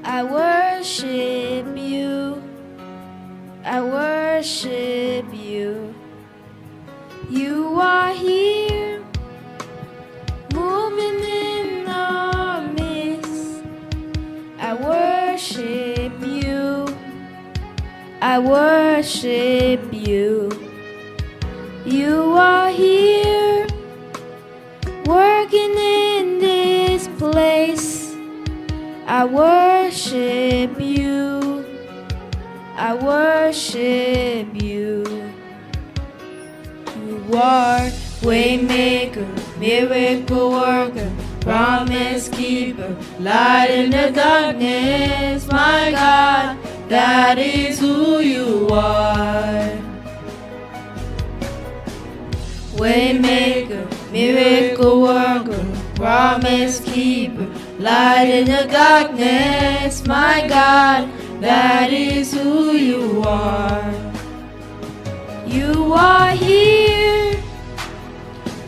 I worship you. I worship you. You are here, moving in our midst. I worship you. I worship you. You are here, working in this place. I worship you. I worship you. You are waymaker, miracle worker, promise keeper, light in the darkness. My God, that is who you are. Waymaker, miracle worker, promise keeper, light in the darkness. My God, that is who you are. You are here,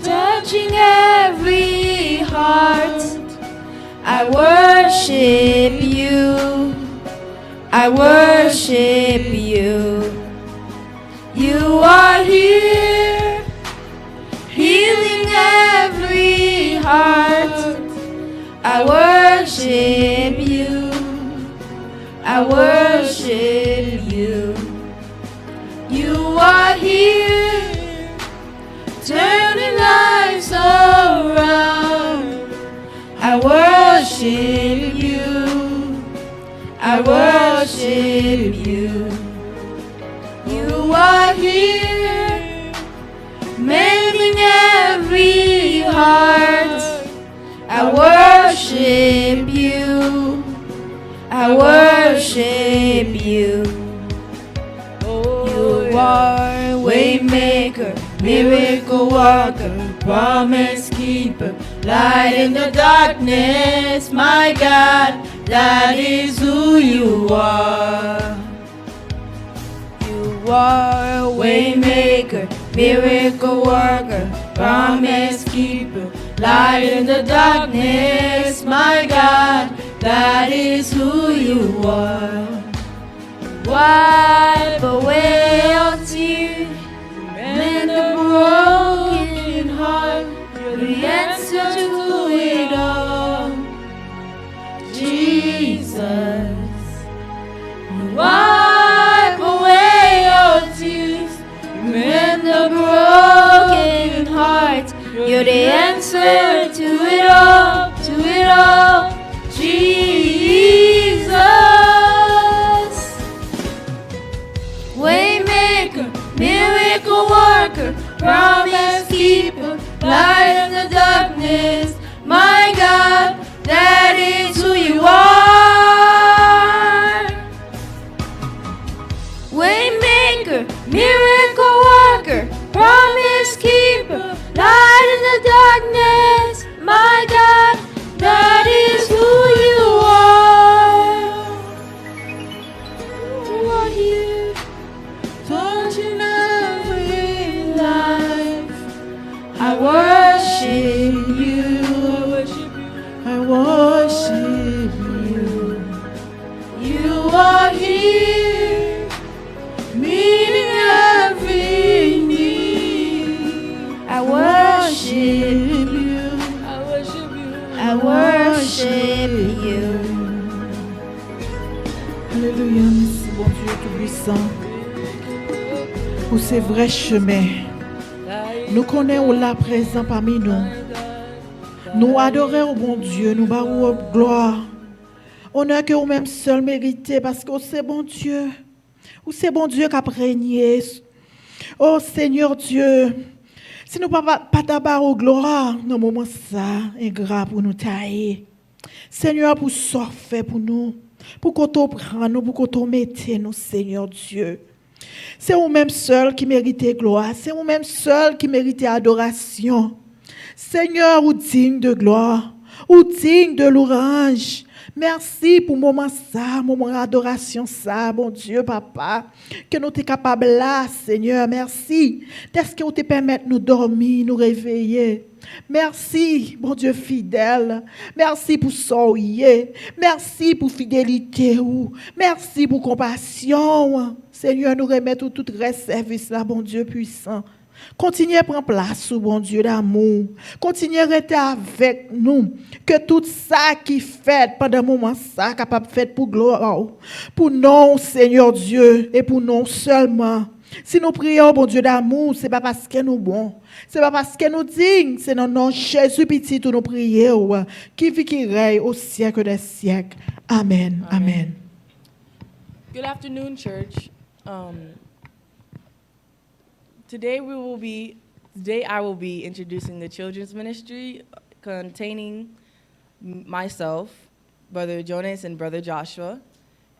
touching every heart. I worship you. I worship you. You are here, healing every heart. I worship you. I worship you. You are here, turning lives around. I worship you. I worship you. You are here, mending every heart. I worship you. I worship you. You are waymaker, miracle worker, promise keeper, light in the darkness. My God, that is who you are. You are waymaker, miracle worker, promise keeper, light in the darkness. My God, that is who you are. Wipe away all tears, mend a broken heart. You're the answer to it all, Jesus. Wipe away all tears, mend a broken heart. You're the answer to it all, Jesus. Waymaker, miracle worker, promise keeper, light in the darkness. My God, that is who you are. you. I worship you. You are here, meeting every need. I worship you. I worship you. I worship you. Alléluia, merci bon Dieu Tout-Puissant. Pour ces vrais chemins. Nous connaissons là présent parmi nous. Nous adorons bon Dieu, nous barrons gloire. Honneur que vous-même seul méritez parce que c'est bon Dieu. Ou c'est bon Dieu qui a régné. Oh Seigneur Dieu, si nous ne pas d'abord gloire dans le moment ça, ingrat pour nous tailler. Seigneur, pour ça fait pour nous, pour qu'on te prenne nous, pour qu'on te mette nous, Seigneur Dieu. C'est vous-même seul qui méritez gloire, c'est vous-même seul qui méritez adoration. Seigneur, ou digne de gloire, ou digne de louange. Merci pour moment ça, moment adoration ça, bon Dieu, papa, que nous sommes capables là, Seigneur, merci. Est-ce que vous te permettez de nous dormir, nous réveiller? Merci, bon Dieu fidèle. Merci pour soyer. Merci pour fidélité. Merci pour compassion. Seigneur, nous remettons tout reste service là, bon Dieu puissant. Continuez à prendre place, bon Dieu d'amour. Continuez à rester avec nous. Que tout ça qui fait pendant un moment, ça capable de faire pour gloire. Pour nous, Seigneur Dieu, et pour nous seulement. Si nous prions, bon Dieu d'amour, ce n'est pas parce que nous bons. Ce n'est pas parce que nous dignes. C'est dans nom Jésus petit où nous prions. Qui vit qui règne au siècle des siècles. Amen. Amen. Good afternoon, church. Today I will be introducing the children's ministry containing myself, Brother Jonas and Brother Joshua,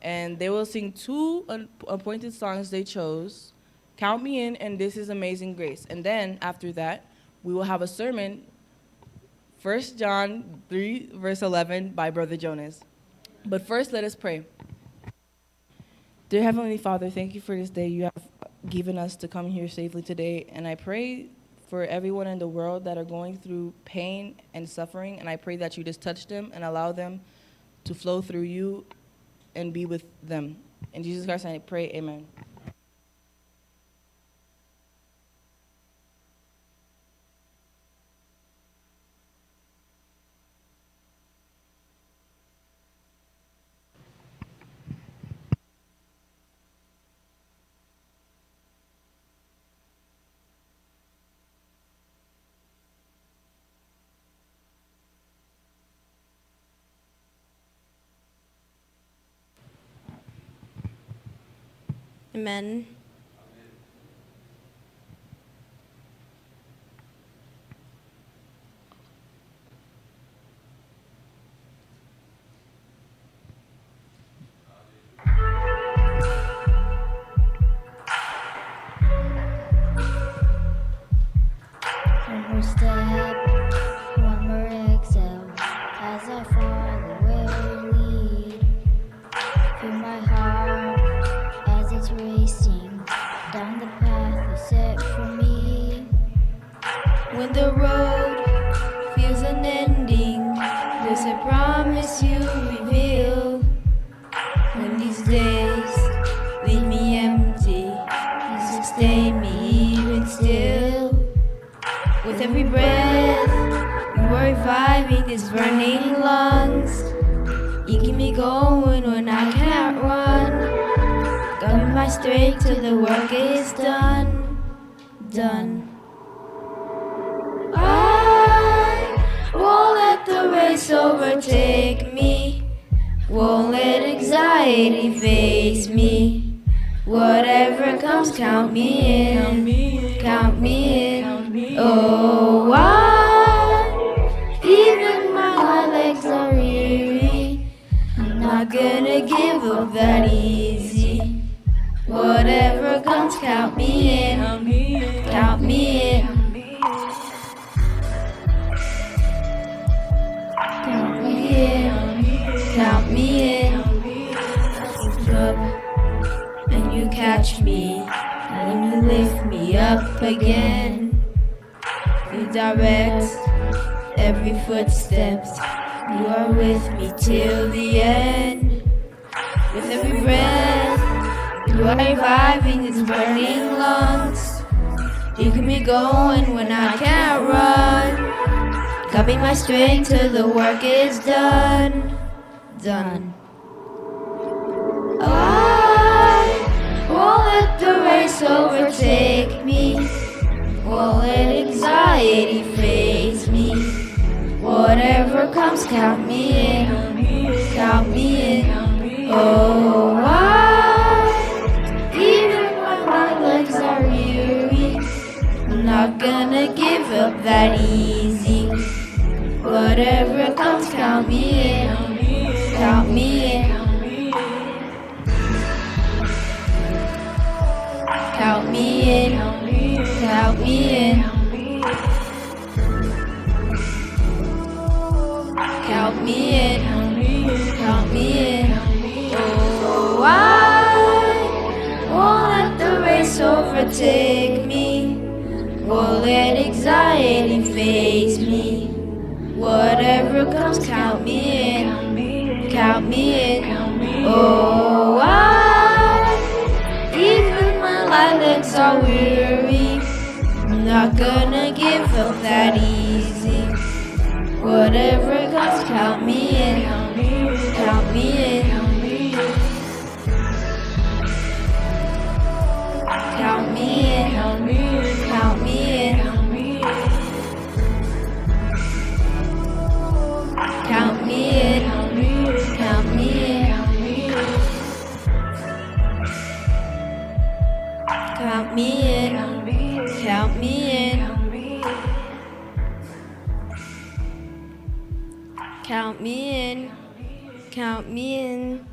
and they will sing two appointed songs they chose, Count Me In and This Is Amazing Grace. And then after that, we will have a sermon, 1 John 3, verse 11 by Brother Jonas. But first, let us pray. Dear Heavenly Father, thank you for this day you have given us to come here safely today. And I pray for everyone in the world that are going through pain and suffering. And I pray that you just touch them and allow them to flow through you and be with them. In Jesus Christ, I pray, amen. Amen. One more step, one more exhale, as I follow where you lead. Feel my heart as it's racing down the path you set for me. When the road feels unending, there's a promise you reveal. When these days leave me empty, you sustain me even still. With every breath, you are reviving these burning lungs. You keep me going when I can't run. Guide my strength till the work is done. Done. I won't let the race overtake me. Won't let anxiety face me. Whatever comes, count me in. Count me in. Oh, even my legs are weary. I'm not gonna give up that easy. Whatever comes, count me in. Count me in. Count me in. Count me in. Up and you catch me, and you lift me up again. You direct every footsteps. You are with me till the end. With every breath, you are reviving these burning lungs. You keep me going when I can't run. Got me my strength till the work is done. Done. I won't let the race overtake me. Won't let anxiety faze me. Whatever comes, count me in. Count me in. Oh, even when my legs are weary, I'm not gonna give up that easy. Whatever comes, count me in. Count me in. Count me in. Count me in. Count me in. Count me in. Oh, I won't let the race overtake me. Won't let anxiety faze me. Whatever comes, count me in. Count me in. Oh, even when my legs are weary, I'm not gonna give up that easy. Whatever comes, count me in. Count me in. Count me in. Count me in. Count me in. Count me in. Count me in. Count me in. Count me in. Count me in.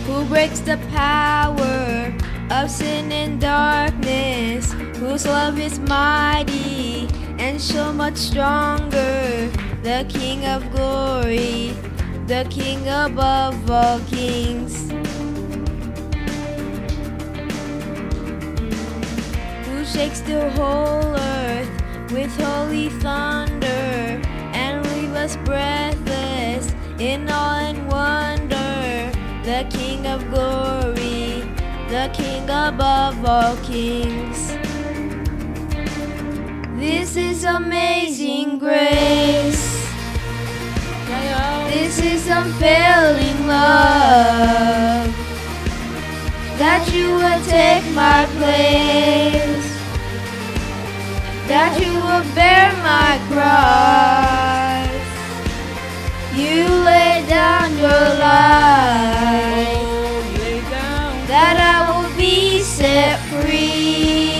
Who breaks the power of sin and darkness? Whose love is mighty and so much stronger? The King of glory, the King above all kings. Who shakes the whole earth with holy thunder and leave us breathless in awe and wonder? The King of glory, the King above all kings. This is amazing grace. This is unfailing love. That you would take my place. That you would bear my cross. You lay down your life, that I will be set free.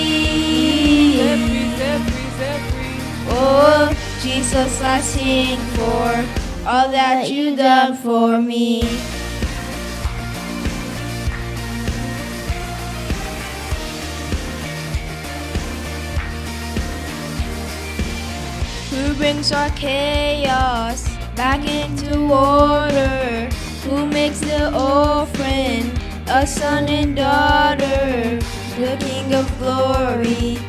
Oh, Jesus, I sing for all that you done for me. Who brings our chaos back into order? Who makes the orphan a son and daughter? The King of glory,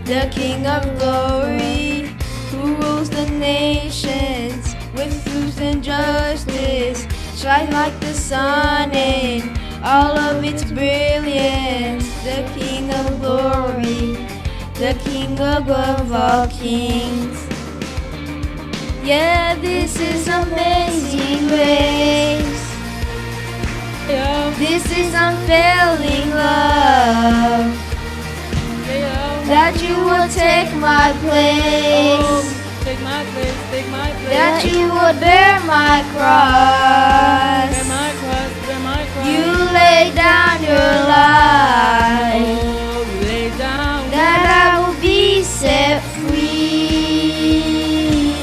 the King of glory, who rules the nations with truth and justice, shine like the sun in all of its brilliance. The King of glory, the King above all kings. Yeah, this is amazing grace. This is unfailing love. That you will take my place. Take my place, take my place. That you would bear my cross. Bear my cross, bear my cross. You lay down your life. Oh, lay down. That I will be set free.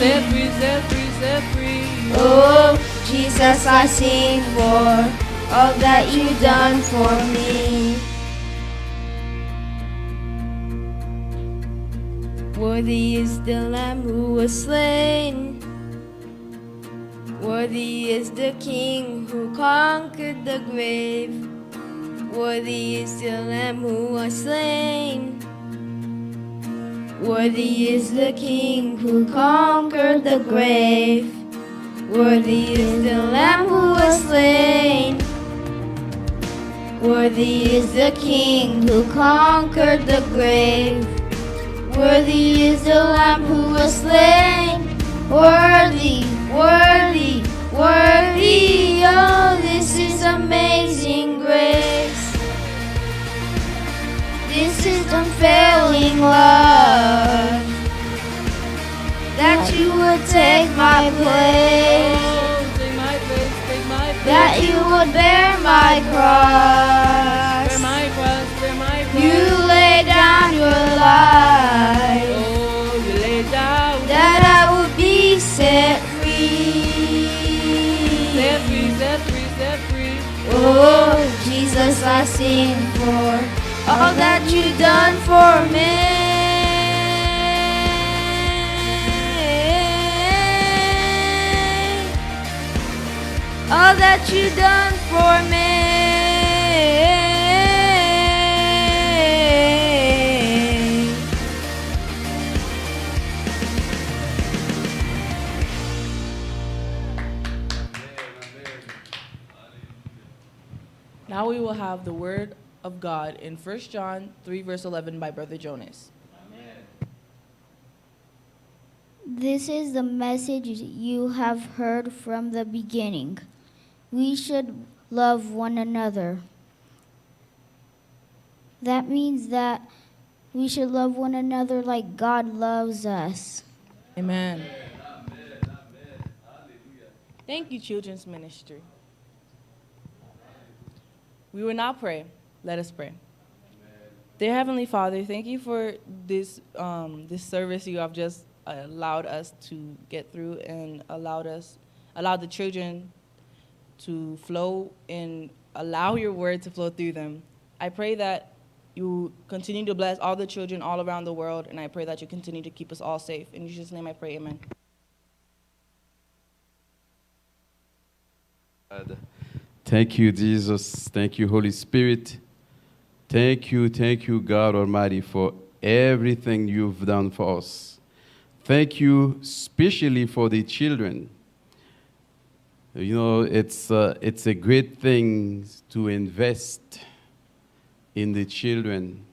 Set free, set free, set free. Oh, Jesus, I sing for all that you've done for me. Worthy is the Lamb who was slain. Worthy is the King who conquered the grave. Worthy is the Lamb who was slain. Worthy is the King who conquered the grave. Worthy is the Lamb who was slain. Worthy is the King who conquered the grave. Worthy is the Lamb who was slain. Worthy, worthy, worthy. Oh, this is amazing grace. This is unfailing love. That you would take my place. Take my place, take my place. That you would bear my cross. Bear my cross, bear my cross. You lay down your life. Oh, you lay down. That I would be set free. Set free, set free, set free. Oh, Jesus, I sing for all that you've done for me. All that you've done for me. Now we will have the word of God in 1 John 3 verse 11 by Brother Jonas. This is the message you have heard from the beginning. We should love one another. That means that we should love one another like God loves us. Amen. Thank you, Children's Ministry. We will now pray. Let us pray. Dear Heavenly Father, thank you for this service you have just allowed us to get through and allowed the children to flow and allow your word to flow through them. I pray that you continue to bless all the children all around the world, and I pray that you continue to keep us all safe. In Jesus' name I pray, amen. Thank you, Jesus. Thank you, Holy Spirit. Thank you, God Almighty, for everything you've done for us. Thank you, especially for the children. You know, it's a great thing to invest in the children,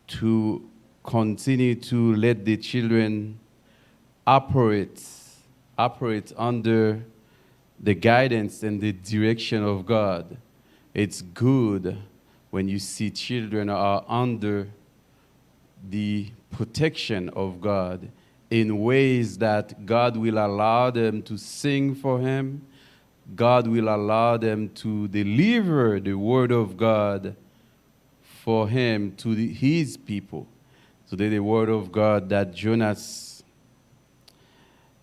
to continue to let the children operate under the guidance and the direction of God. It's good when you see children are under the protection of God in ways that God will allow them to sing for Him. God will allow them to deliver the word of God for Him to His people. Today, the word of God that Jonas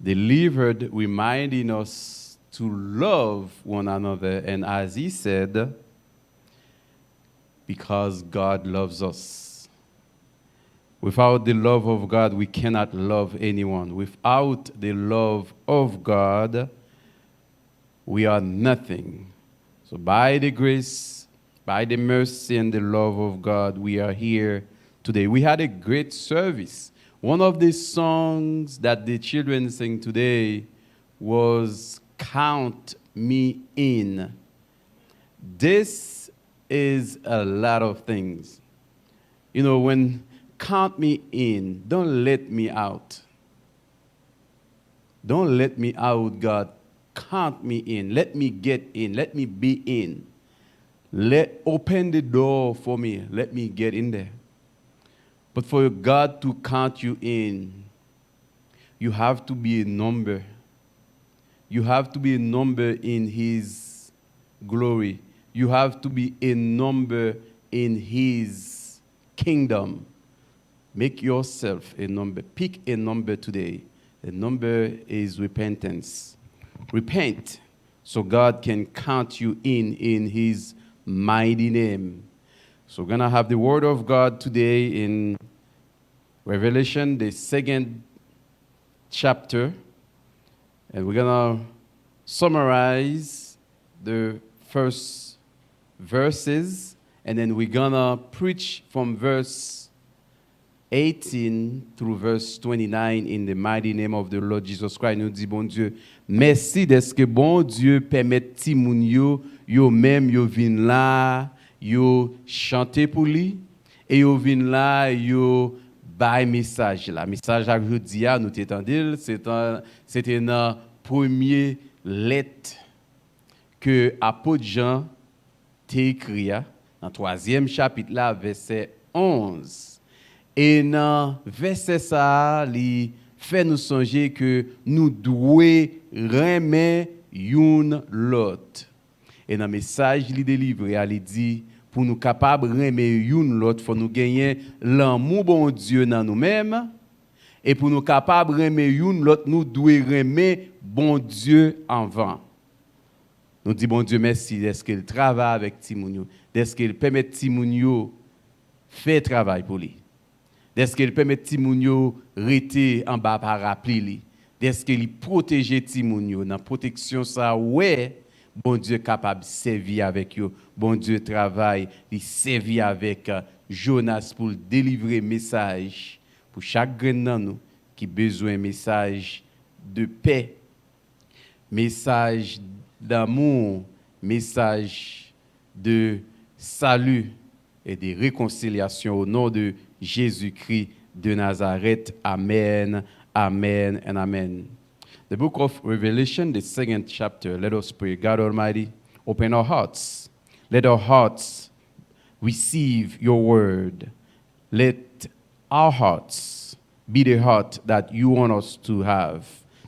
delivered, reminding us to love one another. And as he said, because God loves us. Without the love of God, we cannot love anyone. Without the love of God, we are nothing. So by the grace, by the mercy and the love of God, we are here today. We had a great service. One of the songs that the children sing today was Count Me In. This is a lot of things. You know, when count me in, don't let me out. Don't let me out, God. Count me in. Let me get in. Let me be in. Open the door for me. Let me get in there. But for God to count you in, you have to be a number. You have to be a number in His glory. You have to be a number in His kingdom. Make yourself a number. Pick a number today. The number is repentance. Repent so God can count you in his mighty name. So we're going to have the word of God today in Revelation, the 2nd chapter, and we're going to summarize the first verses, and then we're going to preach from verse 18 through verse 29 in the mighty name of the Lord Jesus Christ. Nous dit bon Dieu, merci d'être que bon Dieu permet ti moun yo même yo vin là, yo chanter pour lui et yo vin là yo bay message là. Message là je dis à nous t'entendil, c'était dans premier lettre que apôtre Jean t'a écrit dans 3e chapitre là verset 11. Et dans verset ça, il fait nous songer que nous devons aimer une l'autre. Et dans le message qu'il délivre, il dit, pour nous capables d'aimer une l'autre, il faut nous gagner l'amour bon Dieu dans nous-mêmes. Et pour nous capables d'aimer une l'autre, nous devons aimer bon Dieu avant. Nous disons bon Dieu merci, est-ce qu'il travaille avec Timounio, est-ce qu'il permet Timounio faire travail pour lui. Est-ce qu'il permet Timounio rester en bas par rappli? Est-ce qu'il protège Timounio dans la protection ça? Ouais, bon Dieu capable de servir avec eux. Bon Dieu travaille, il servir avec Jonas pour délivrer message pour chaque grain dans nous qui besoin message de paix, message d'amour, message de salut et de réconciliation au nom de Jésus-Christ de Nazareth. Amen, amen, and amen. The book of Revelation, the 2nd chapter. Let us pray. God Almighty, open our hearts. Let our hearts receive your word. Let our hearts be the heart that you want us to have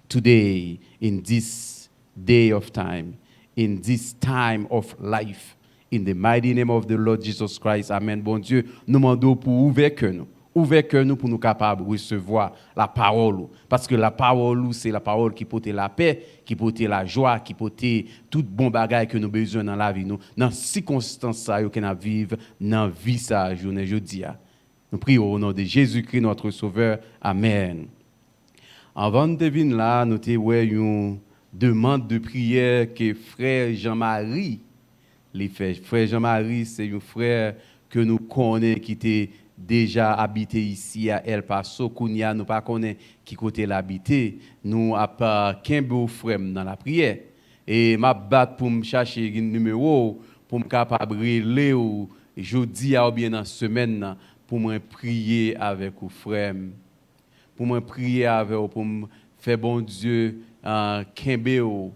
today in this day of time, in this time of life. In the mighty name of the Lord Jesus Christ. Amen. Bon Dieu, nous demandons pour ouvrir cœur nous. Ouvrir cœur nous pour nous capables de recevoir la parole. Parce que la parole, c'est la parole qui porte la paix, qui porte la joie, qui porte tout bon bagage que nous avons besoin dans la vie. Nous, dans les circonstances que nous vivons, dans la vie, ça, journée, jeudi. Nous prions au nom de Jésus-Christ, notre Sauveur. Amen. Avant de venir là, nous avons une demande de prière que frère Jean-Marie les frères. Frère Jean-Marie, c'est un frère que nous connaissons qui était déjà habité ici à El Paso. Kounia, nous pas connaissons qui côté l'habité. Nous a pas qu'un beau frère dans la prière. Et m'a battre pour me chercher un numéro pour me capable relé ou jeudi ou bien dans semaine pour me prier avec vous frère. Pour me prier avec vous pour me faire bon Dieu kembe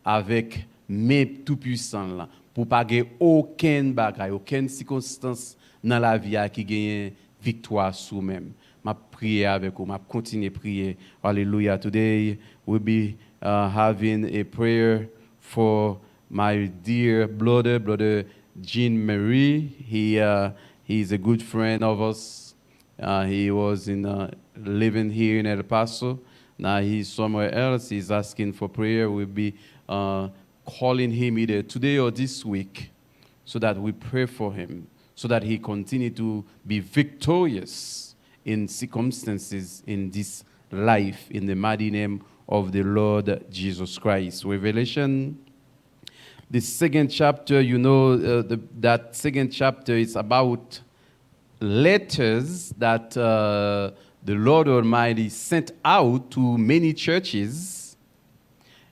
avec mes tout puissants là. Pour pas gagner aucune bagaille, aucune circonstance dans la vie qui gagne victoire sur même. M'a prier avec vous, m'a continuer à prier. Hallelujah. Today we'll be having a prayer for my dear brother Jean-Marie. He is a good friend of us. He was living here in El Paso. Now he's somewhere else. He's asking for prayer. We'll be calling him either today or this week so that we pray for him, so that he continue to be victorious in circumstances in this life, in the mighty name of the Lord Jesus Christ. Revelation, the 2nd chapter, you know, that 2nd chapter is about letters that the Lord Almighty sent out to many churches,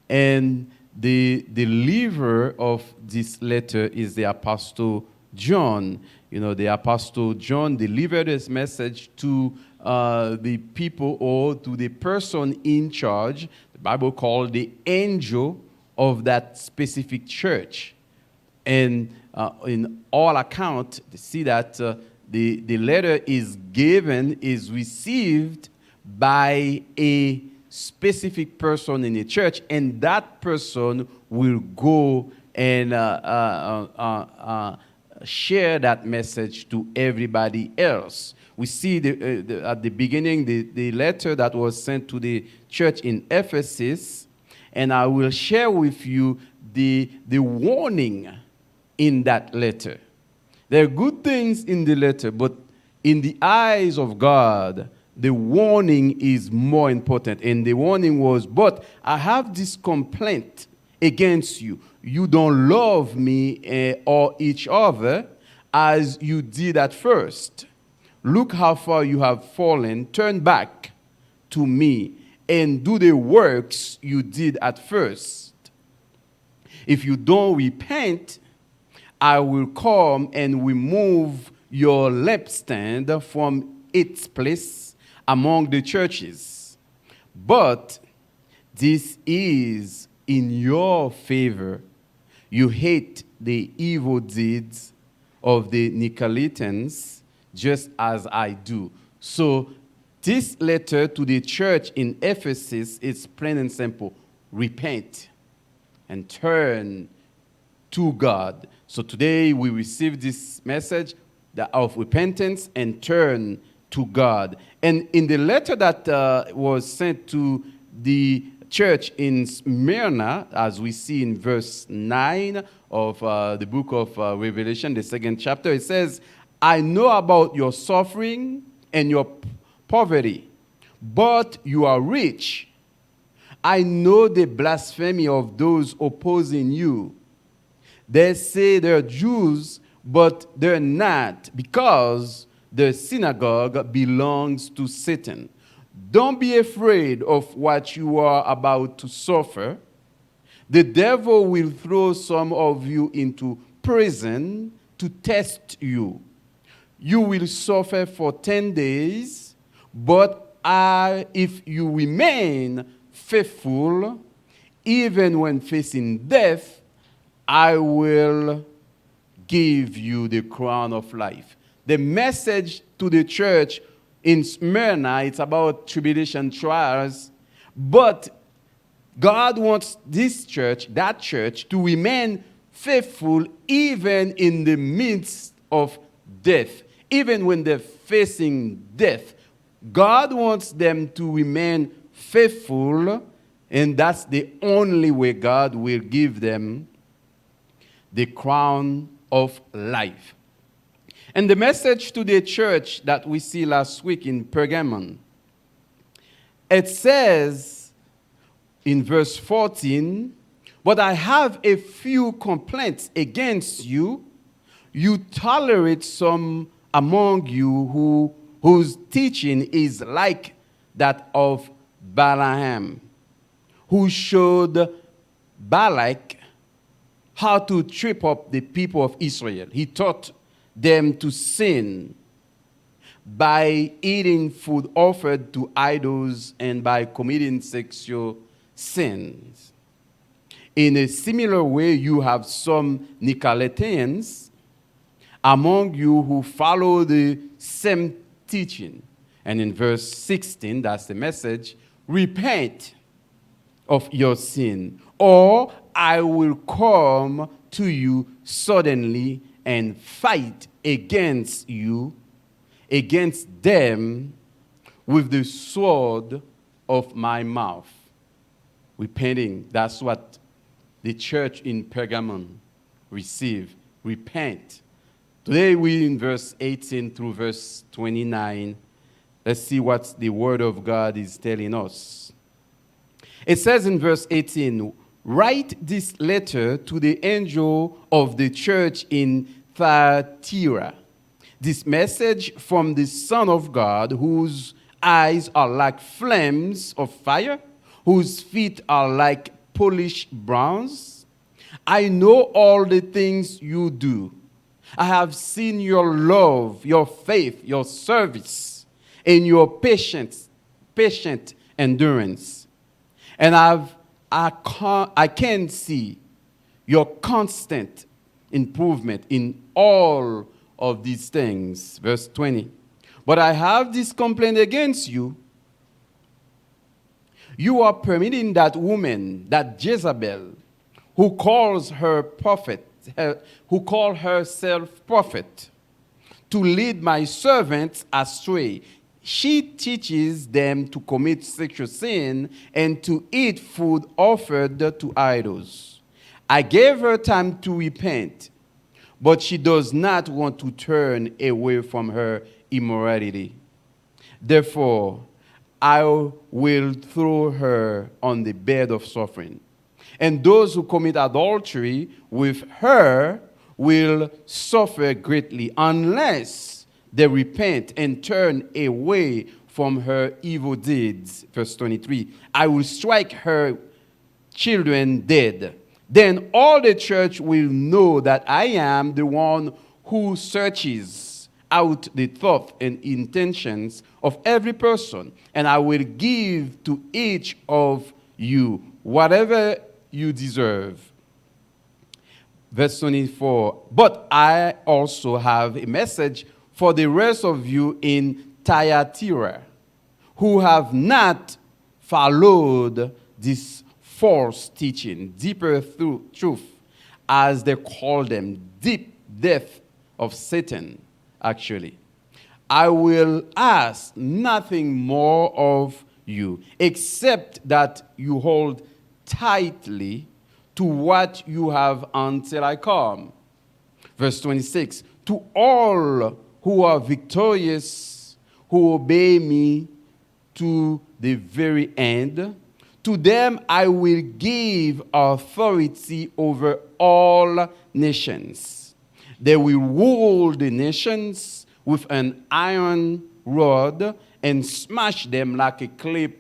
and the deliverer of this letter is the Apostle John. You know, the Apostle John delivered this message to the people or to the person in charge, the Bible called the angel of that specific church. And in all account, see that the letter is received by a specific person in the church, and that person will go and share that message to everybody else. We see at the beginning the letter that was sent to the church in Ephesus, and I will share with you the warning in that letter. There are good things in the letter, but in the eyes of God, the warning is more important. And the warning was, but I have this complaint against you. You don't love me or each other as you did at first. Look how far you have fallen. Turn back to me and do the works you did at first. If you don't repent, I will come and remove your lampstand from its place among the churches. But this is in your favor. You hate the evil deeds of the Nicolaitans just as I do. So this letter to the church in Ephesus is plain and simple. Repent and turn to God. So today we receive this message of repentance and turn to God. And in the letter that was sent to the church in Smyrna, as we see in verse 9 of the book of Revelation, the 2nd chapter, it says, I know about your suffering and your poverty, but you are rich. I know the blasphemy of those opposing you. They say they're Jews, but they're not, because the synagogue belongs to Satan. Don't be afraid of what you are about to suffer. The devil will throw some of you into prison to test you. You will suffer for 10 days, but if you remain faithful, even when facing death, I will give you the crown of life. The message to the church in Smyrna, it's about tribulation trials, but God wants this church, that church, to remain faithful even in the midst of death. Even when they're facing death, God wants them to remain faithful, and that's the only way God will give them the crown of life. And the message to the church that we see last week in Pergamon, it says in verse 14, but I have a few complaints against you. You tolerate some among you whose teaching is like that of Balaam, who showed Balak how to trip up the people of Israel. He taught them to sin by eating food offered to idols and by committing sexual sins. In a similar way, you have some Nicolaitans among you who follow the same teaching. And in verse 16, that's the message, repent of your sin, or I will come to you suddenly and fight against you, against them, with the sword of my mouth. Repenting, that's what the church in Pergamon received. Repent. Today we in verse 18 through verse 29. Let's see what the word of God is telling us. It says in verse 18, write this letter to the angel of the church in Thyatira. This message from the Son of God, whose eyes are like flames of fire, whose feet are like polished bronze. I know all the things you do. I have seen your love, your faith, your service, and your patient endurance. And I can see your constant improvement in all of these things. Verse 20. But I have this complaint against you. You are permitting that woman, that Jezebel, who calls herself prophet, to lead my servants astray. she teaches them to commit sexual sin and to eat food offered to idols. I gave her time to repent, but she does not want to turn away from her immorality. Therefore, I will throw her on the bed of suffering, and those who commit adultery with her will suffer greatly unless they repent and turn away from her evil deeds. Verse 23, I will strike her children dead. Then all the church will know that I am the one who searches out the thoughts and intentions of every person, and I will give to each of you whatever you deserve. Verse 24, but I also have a message for the rest of you in Thyatira, who have not followed this false teaching, deeper through truth, as they call them, deep depth of Satan, actually. I will ask nothing more of you, except that you hold tightly to what you have until I come. Verse 26, to all who are victorious, who obey me to the very end, to them I will give authority over all nations. They will rule the nations with an iron rod and smash them like a clay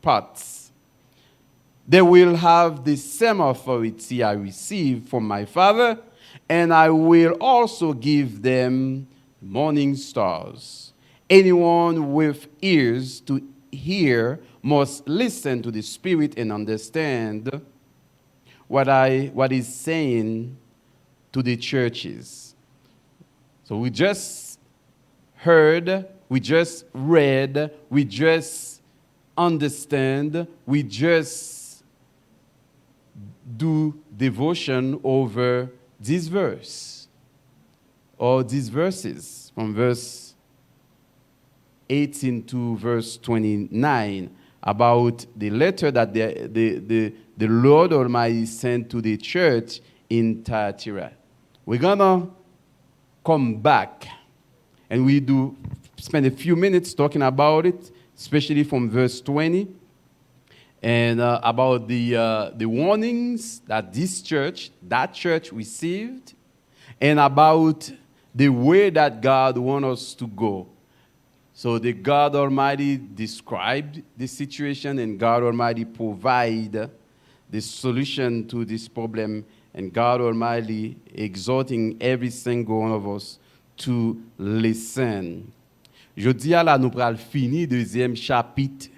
pots. They will have the same authority I received from my Father, and I will also give them morning stars. Anyone with ears to hear must listen to the Spirit and understand what is saying to the churches. So we just heard, we just read, we just understand, we just do devotion over this verse or these verses from verse 18 to verse 29 about the letter that the Lord Almighty sent to the church in Thyatira. We're gonna come back and we do spend a few minutes talking about it, especially from verse 20. And about the warnings that that church received, and about the way that God wants us to go. So the God Almighty described the situation, and God Almighty provide the solution to this problem, and God Almighty exhorting every single one of us to listen. Jeudi à la nous pral fini deuxième chapitre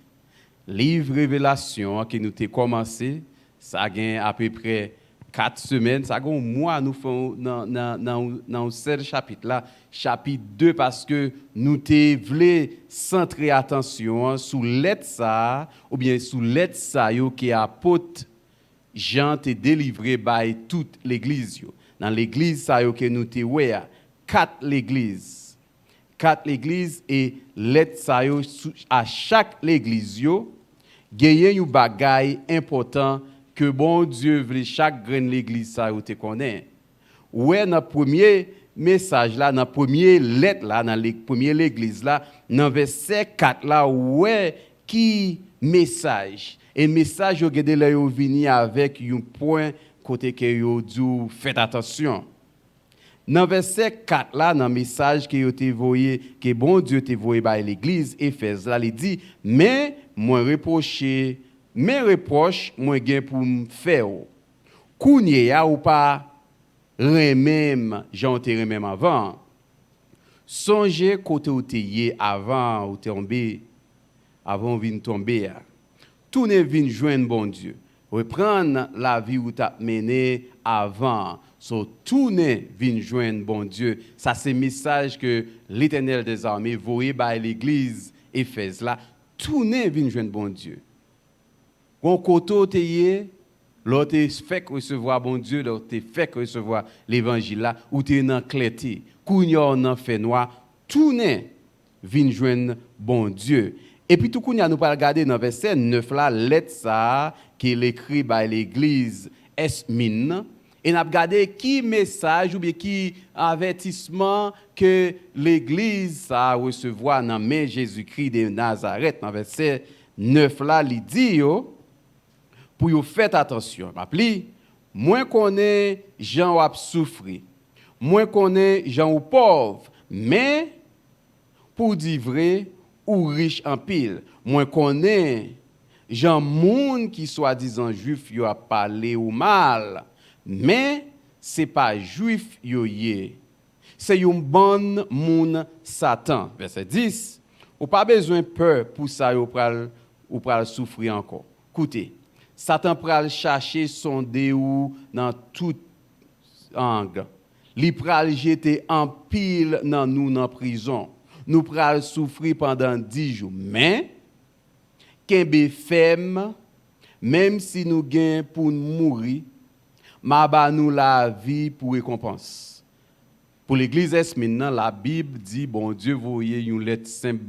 livre Révélation qui nous t'ai commencé, ça gagne à peu près 4 semaines, ça gagne un mois nous faisons dans ce chapitre là, chapitre 2 parce que nous t'ai voulu centrer attention sur lettre ça ou bien sur lettre ça yo qui apôtre Jean t'ai délivré by toute l'église yo. Dans l'église ça yo que nous t'ai ouais 4 l'église et lettre ça yo à chaque l'église yo gagne un bagay important que bon Dieu veut chaque grande l'église ça yo te connaît. Ouais dans premier message là dans premier lettre là dans premier l'église là dans verset 4 là ouais qui message et message yo gade là yo vini avec un point côté que yo dit faites attention. Dans verset 4 là dans message que yo te voyé que bon Dieu te voyé par l'église Éphèse là il dit mais moi reprocher mes reproches moi gain pour me faire kounye ya ou pas remem j'en te remem avant songez côté ou te yé avant ou tomber avant vinn tomber tourner vinn joindre bon Dieu reprendre la vie ou t'a mené avant so tourner vinn joindre bon Dieu ça c'est message que l'Éternel des armées voyé par l'église Éphèse là tourner vinn joindre bon Dieu gon koto te yé l'autre fait recevoir bon Dieu l'autre fait recevoir l'évangile là ou te nan clarté kounya nan fait noir tourner vinn joindre bon Dieu. Et puis tout coup nous pas regarder dans verset 9 là, lettre ça qui est écrit par l'église Esmine. Et nous avons regardé qui message ou bien qui avertissement que l'église a recevoir dans main Jésus-Christ de Nazareth. Dans verset 9 là, il dit pour vous faire attention. Rappelez, moins qu'on est gens qui souffrir, moins qu'on est gens pauvres, mais pour dire vrai ou riche en pile, moins qu'on est gens monde qui soi-disant juif yo a parlé ou mal. Mais c'est pas juif yo yé. C'est un bon moun Satan. Verset 10. Ou pas besoin peur pour ça ou pral souffrir encore. Écoutez, Satan pral chercher sonder ou dans tout angle. Li pral jeter en pile dans nous dans prison. Nous pral souffrir pendant 10 jours. Mais kembe ferme, même si nous gain pour mourir, ma ba nous la vie pour récompense. Pour l'église Esmine, la Bible dit, bon Dieu, voyez une lettre simple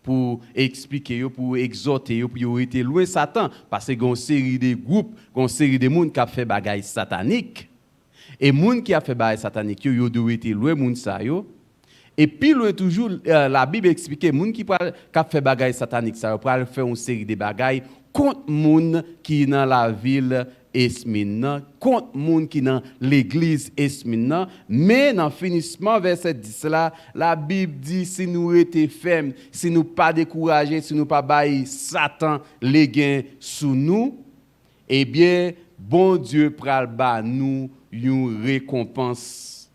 pour expliquer, pour exhorter, pour être loin Satan. Parce qu'il y a une série de groupes, une série de monde qui a fait bagaille satanique. Et les gens qui a fait bagaille satanique, ils doivent être loin de ça. Et puis, toujours, la Bible explique, les gens qui a fait bagaille satanique, ça va faire une série de bagailles contre les gens qui sont dans la ville Esmine, contre les gens qui sont dans l'église Esmine. Mais dans le finissement, verset 10, là, la Bible dit, si nous étions fermes, si nous pas découragés, si nous pas bailler Satan les gains sous nous, eh bien, bon Dieu pral ba nous une récompense.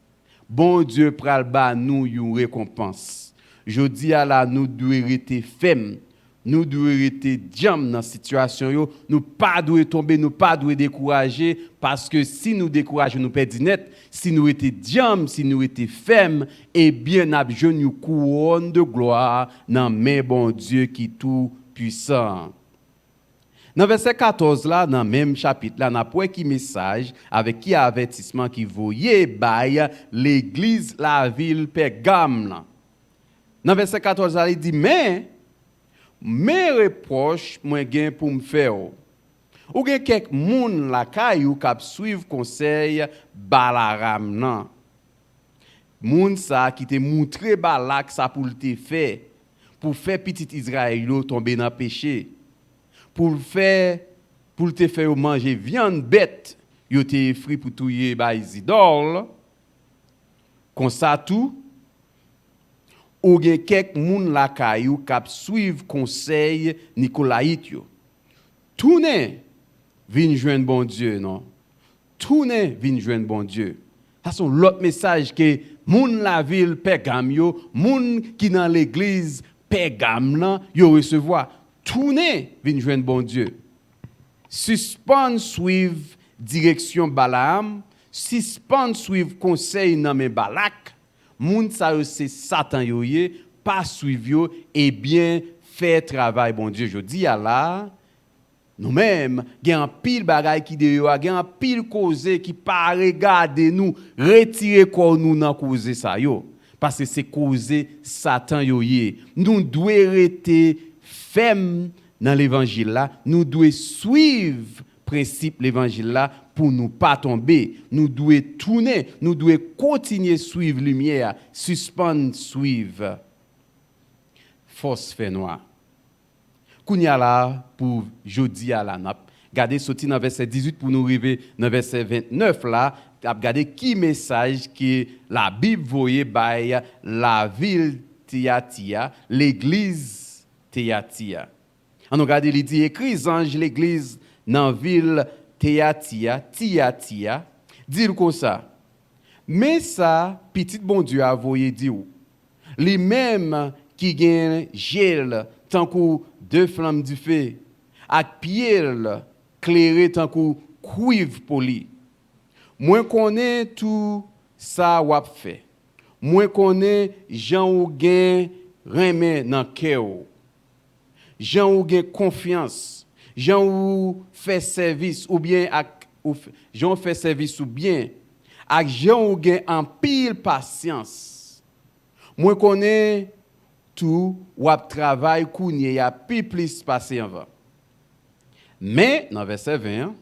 Bon Dieu pral ba nous une récompense. Je dis à la nous devons rester fermes. Nous devons rester jam dans situation yo, nous pas devons tomber, nous pas devons décourager parce que si nous décourageons nous perdons net, si nous étions jam, si nous étions fermes, eh bien nous avons une couronne de gloire dans main bon Dieu qui tout puissant. Dans verset 14 là, dans le même chapitre là, on a pour qui message avec qui avertissement qui voyait bail l'église la ville Pergame là. Dans verset 14 là, il dit mais mes reproches moi gain pour me faire. Ou gen quelques moun la kayou k'ap suivre conseil Balaram nan. Moun sa qui te montré Balak ça pour te faire pour faire petit Israël tomber dans péché. Pour te faire manger viande bête, yo te fri pour touyer ba idole. Comme ça tout ou gen quelques moun la kayou k'ap suivre conseil Nicolaït yo. Tourner vinn joindre bon Dieu non. Tourner vinn joindre bon Dieu. Ça sont l'autre message que moun la ville Pergame yo, moun qui dans l'église Pergame là, yo recevoir. Tourner vinn joindre bon Dieu. Suspend suivre direction Balaam, suspend suivre conseil nommé Balak. Moun sa yo c'est Satan yo yé, pas suivre yo et bien faire travail bon Dieu. Je dis à là nous-mêmes, il y a un pile bagay qui de yo, il y a un pile cause qui pas regarder nous, retirer quoi nous dans cause ça yo. Parce que c'est cause Satan yo yé. Nous devons rester fermes dans l'évangile là, nous devons suivre principe l'évangile là pour nous pas tomber. Nous devons tourner, nous devons continuer suivre lumière, suspendre suivre force fait noir. Kounya là pour jodi à la nap. Regardez sorti dans verset 18 pour nous arriver dans verset 29 là, regardez qui message que la Bible voyait by la ville Thyatira, l'église Thyatira. On regarde il dit écrit ange l'église dans ville Thyatira, dit comme ça. Mais ça petit bon Dieu a voyé dit ou. Lui même qui gagne gel tant que deux flammes du feu, ak pierre clairé tant que cuivre poli. Moi connais tout ça wap fait. Moi connais Jean ou gen remet dans cœur. Jean ou gen confiance. Jean ou fait service ou bien ak Jean fait service ou bien ak Jean ou gen en pile patience. Moi connais tout ou ap travail kounye y a plus passé avant. Mais dans verset 20,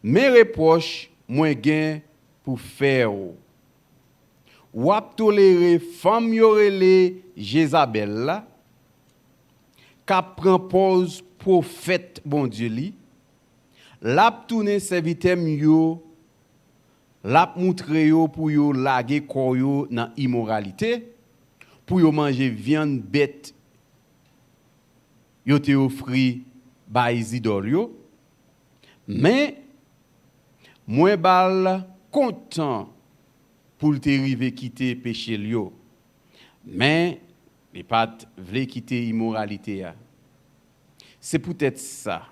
mes reproches moins gain pour faire ou ap toléré femme yorele Jézabel la ka prend pause prophète bon Dieu li l'a tourner servitem yo l'a montre yo pour yo laguer corps yo dans immoralité pour yo manger viande bête yo te offri ba idole yo mais moi bal content pour te rive quitter péché yo mais les pas vle quitter immoralité ya c'est peut-être ça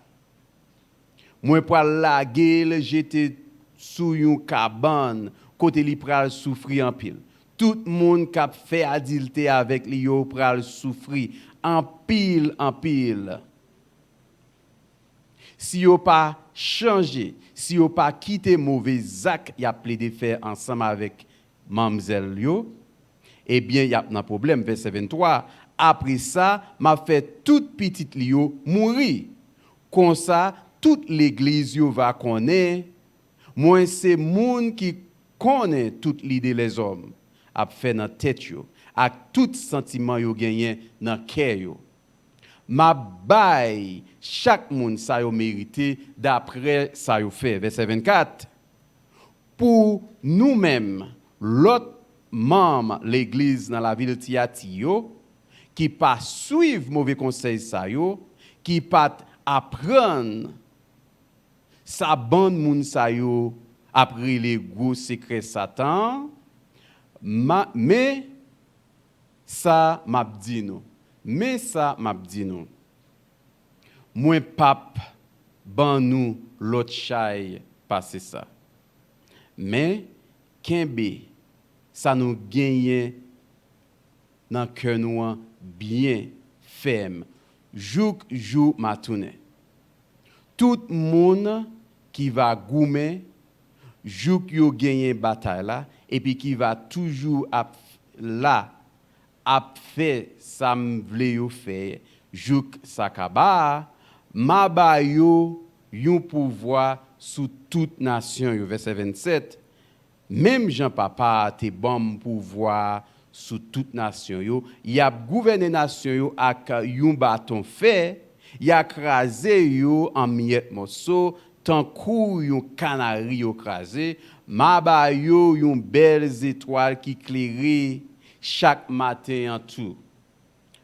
moi pour laguer le jeter sous une cabane côté li pral souffrir en pile tout monde qui fait adulté avec li yo pral souffrir en pile si yo pas changer si yo pas quitter mauvais actes y a plaidé faire ensemble avec mamzelle yo eh bien y a un problème verset 23 après ça m'a fait toute petite li yo mourir comme ça toute l'église yo va connaître moi c'est monde qui connaît toute l'idée les hommes a fait dans tête yo ak tout sentiment yo gagné dans cœur yo ma bail chaque monde ça yo mérité d'après ça yo fait verset 24 pour nous-mêmes l'autre membre l'église dans la ville Tiatio qui pas suivre mauvais conseil ça yo qui pas apprendre sa bande moun sa yo après les gros secrets Satan mais ça m'a dit nous moi pape ban nous l'autre chay passer ça mais kembe ça nous gagne dans cœur nous bien ferme jour matin tout monde qui va goumer jour yo gagner bataille là et puis qui va toujours là a fait ça m'vle yo faire jour sakaba ma ba yo yon pouvoir sous toute nation yo verset 27 même Jean papa te bon pouvoir sous toute nation yo y a gouverner nation yo ak yon bâton fait y a crasé yo en miettes morceaux tant kou yon canari yo crasé ma ba yo yon belles étoiles qui éclairent chaque matin en tout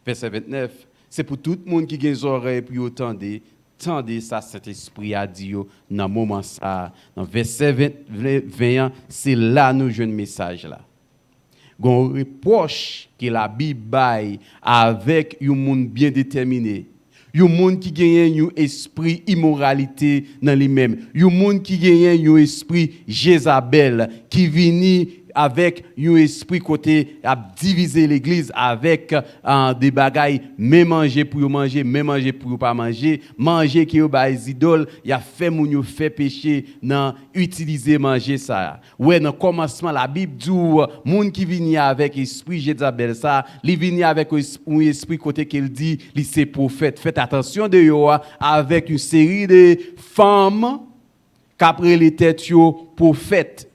verset 29 c'est pour tout le monde qui a des oreilles pour entendre ça cet esprit a dit dans moment ça dans verset 20 c'est là nous jeune message là gon reproche que la Bible baille avec un monde bien déterminé un monde qui gagne un esprit immoralité dans lui-même un monde qui gagne un esprit Jézabel qui vini avec un esprit côté à diviser l'église avec des bagailles même manger pour manger même manger pour pas manger qui au ba idole y a fait moun yo fait péché dans utiliser manger ça ouais dans commencement la Bible dit moun qui vini avec esprit Jézabel ça li vini avec un esprit côté qu'il dit li c'est prophète faites attention de yo avec une série de femmes qu'après les têtes yo prophètes.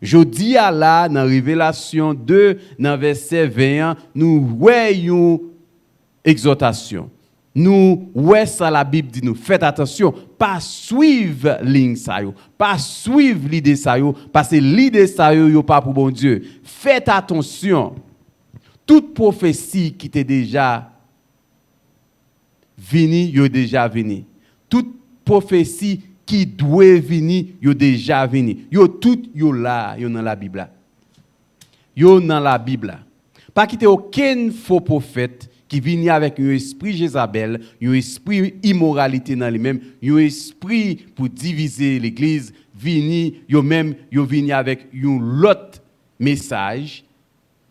Je dis à là, dans Révélation 2, dans verset 21, nous voyons exhortation. Nous voyons ça, la Bible dit nous, faites attention, pas suivre ligne ça yo, pas suivre l'idée ça yo, parce que l'idée ça yo pas pour bon Dieu. Faites attention. Toute prophétie qui était déjà venue, yo déjà venue. Toute prophétie qui doit venir, yo déjà venu. Yo tout yo là, yo dans la Bible. Yo dans la Bible. Pas quitter aucun faux prophète qui vient avec un esprit Jézabel, un esprit immoralité dans lui-même, un esprit pour diviser l'église, yo vini avec un autre message.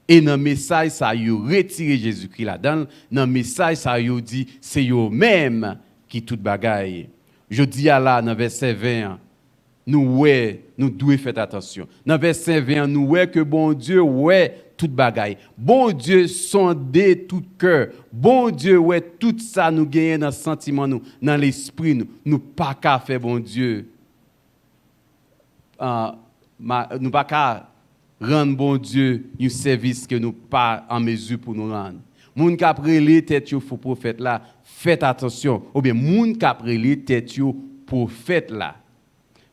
Et dans le message ça yo retiré Jésus-Christ là-dedans, dans le message ça yo dit c'est yo même qui tout bagaille. Je dis à là, dans verset 20, nous devons faire attention. Dans verset 20, nous voyons que bon Dieu, toute bagaille. Bon Dieu sondé tout cœur. Bon Dieu ouais tout ça nous gagne dans sentiment nous, dans l'esprit nous pas qu'à faire bon Dieu. Nous pas qu'à rendre bon Dieu un service que nous pas en mesure pour nous rendre. Moun k'ap relé tête yo faux prophète là, faites attention. Ou bien moun k'ap relé tête yo prophète là.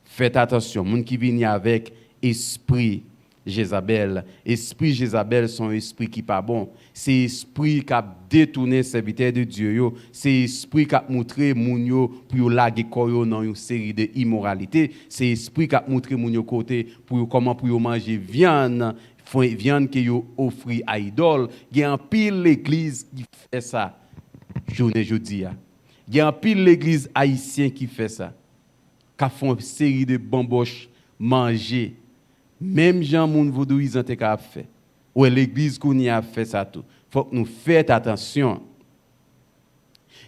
Faites attention, moun qui vient avec esprit Jézabel. Esprit Jézabel son esprit qui pas bon. C'est esprit qui a détourné serviteur de Dieu yo. C'est esprit qui a montré moun yo pour laguer corps yo dans une série de immoralité. C'est esprit qui a montré moun yo côté pour comment pour yo manger viande que yo offre à idole. Il y a un pile l'église qui fait ça. Journée jeudi a. Il y a un pile l'église haïtien qui fait ça. Qui font une série de bamboches manger. Même Jean moun vaudouisant te ka fait. Ou l'église qu'on y a fait ça tout. Faut que nous fassions attention.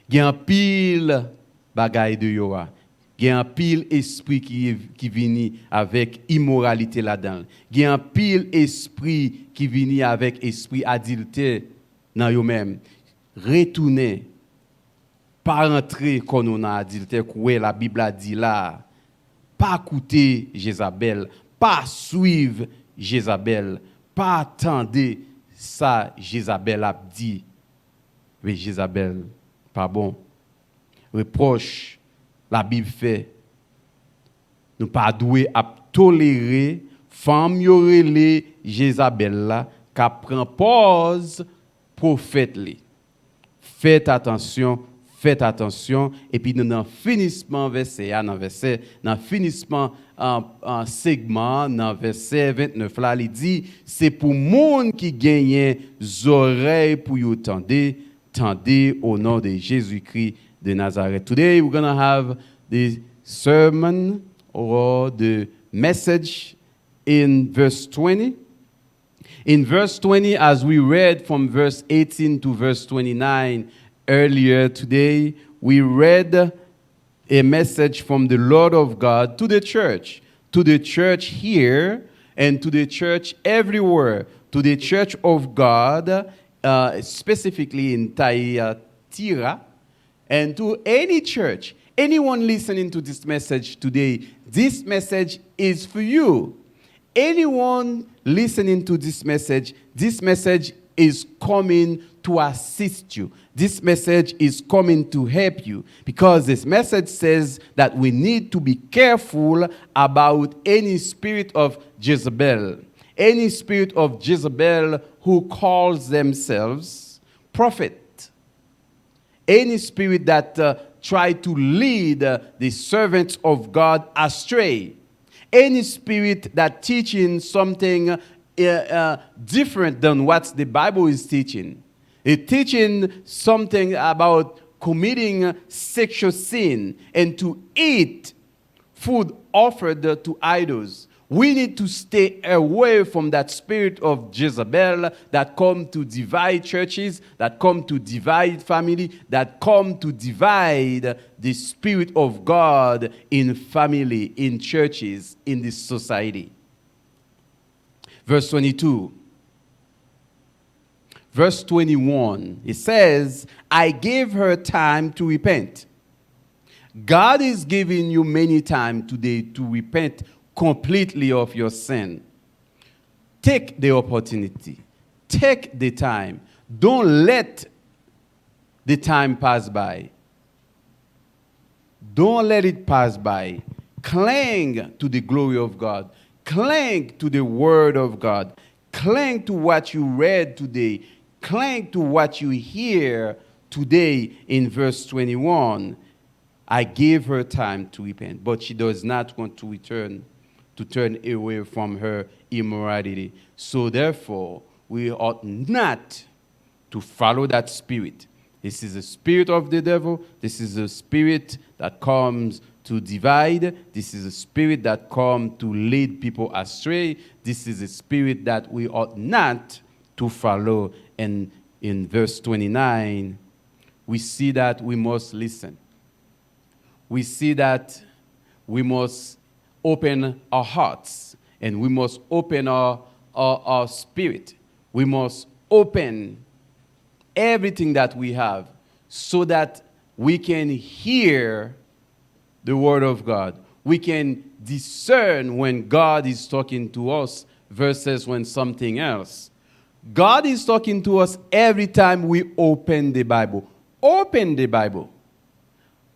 Il y a un pile bagaille de yoa. Il y a un pile esprit qui vient avec immoralité là-dedans. Il y a un pile esprit qui vient avec esprit adultère dans yo même. Retourner pas rentrer quand on a adultère que la Bible a dit là. Pas écouter Jézabel, pas suivre Jézabel, pas attendre ça Jézabel a dit. Mais Jézabel pas bon. Reproche la Bible fait. Nous pas doué à tolérer femme yorele Jézabel là qui prend pause prophète li. Faites attention. Et puis dans finissement verset, dans finissement en segment, dans verset 29 là, il dit c'est pour monde qui gagne oreilles pour y tendez au nom de Jésus-Christ de Nazareth. Today we're going to have the sermon or the message in verse 20. In verse 20, as we read from verse 18 to verse 29, earlier today, we read a message from the Lord of God to the church here and to the church everywhere, to the church of God, specifically in Thyatira, and to any church, anyone listening to this message today. This message is for you. Anyone listening to this message is coming to assist you. This message is coming to help you because this message says that we need to be careful about any spirit of Jezebel. Any spirit of Jezebel who calls themselves prophet. Any spirit that try to lead the servants of God astray. Any spirit that teaching something different than what the Bible is teaching. It's teaching something about committing sexual sin and to eat food offered to idols. We need to stay away from that spirit of Jezebel that come to divide churches, that come to divide family, that come to divide the spirit of God in family, in churches, in this society. Verse 22. Verse 21, it says, I gave her time to repent. God is giving you many time today to repent completely of your sin. Take the opportunity. Take the time. Don't let the time pass by. Don't let it pass by. Cling to the glory of God. Cling to the word of God. Cling to what you read today. Cling to what you hear today in verse 21. I gave her time to repent, but she does not want to turn away from her immorality. So therefore, we ought not to follow that spirit. This is the spirit of the devil. This is a spirit that comes to divide. This is a spirit that comes to lead people astray. This is a spirit that we ought not to follow. And in verse 29, we see that we must listen. We see that we must open our hearts and we must open our spirit. we must open everything that we have so that we can hear the word of God. We can discern when God is talking to us versus when something else. God is talking to us every time we open the Bible. Open the Bible.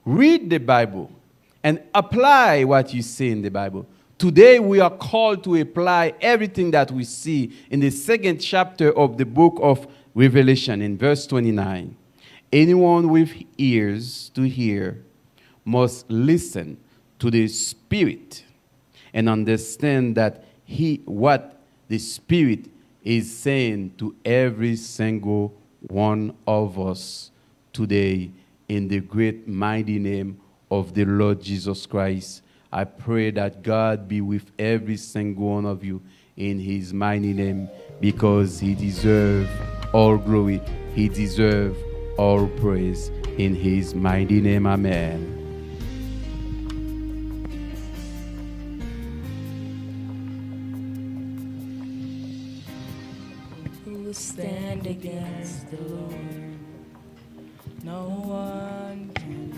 Read the Bible and apply what you see in the Bible. Today we are called to apply everything that we see in the second chapter of the book of Revelation in verse 29. Anyone with ears to hear must listen to the Spirit and understand that what the Spirit is saying to every single one of us today in the great mighty name of the Lord Jesus Christ. I pray that God be with every single one of you in his mighty name, because he deserves all glory. He deserves all praise in his mighty name. Amen. Who will stand against the Lord? No one can.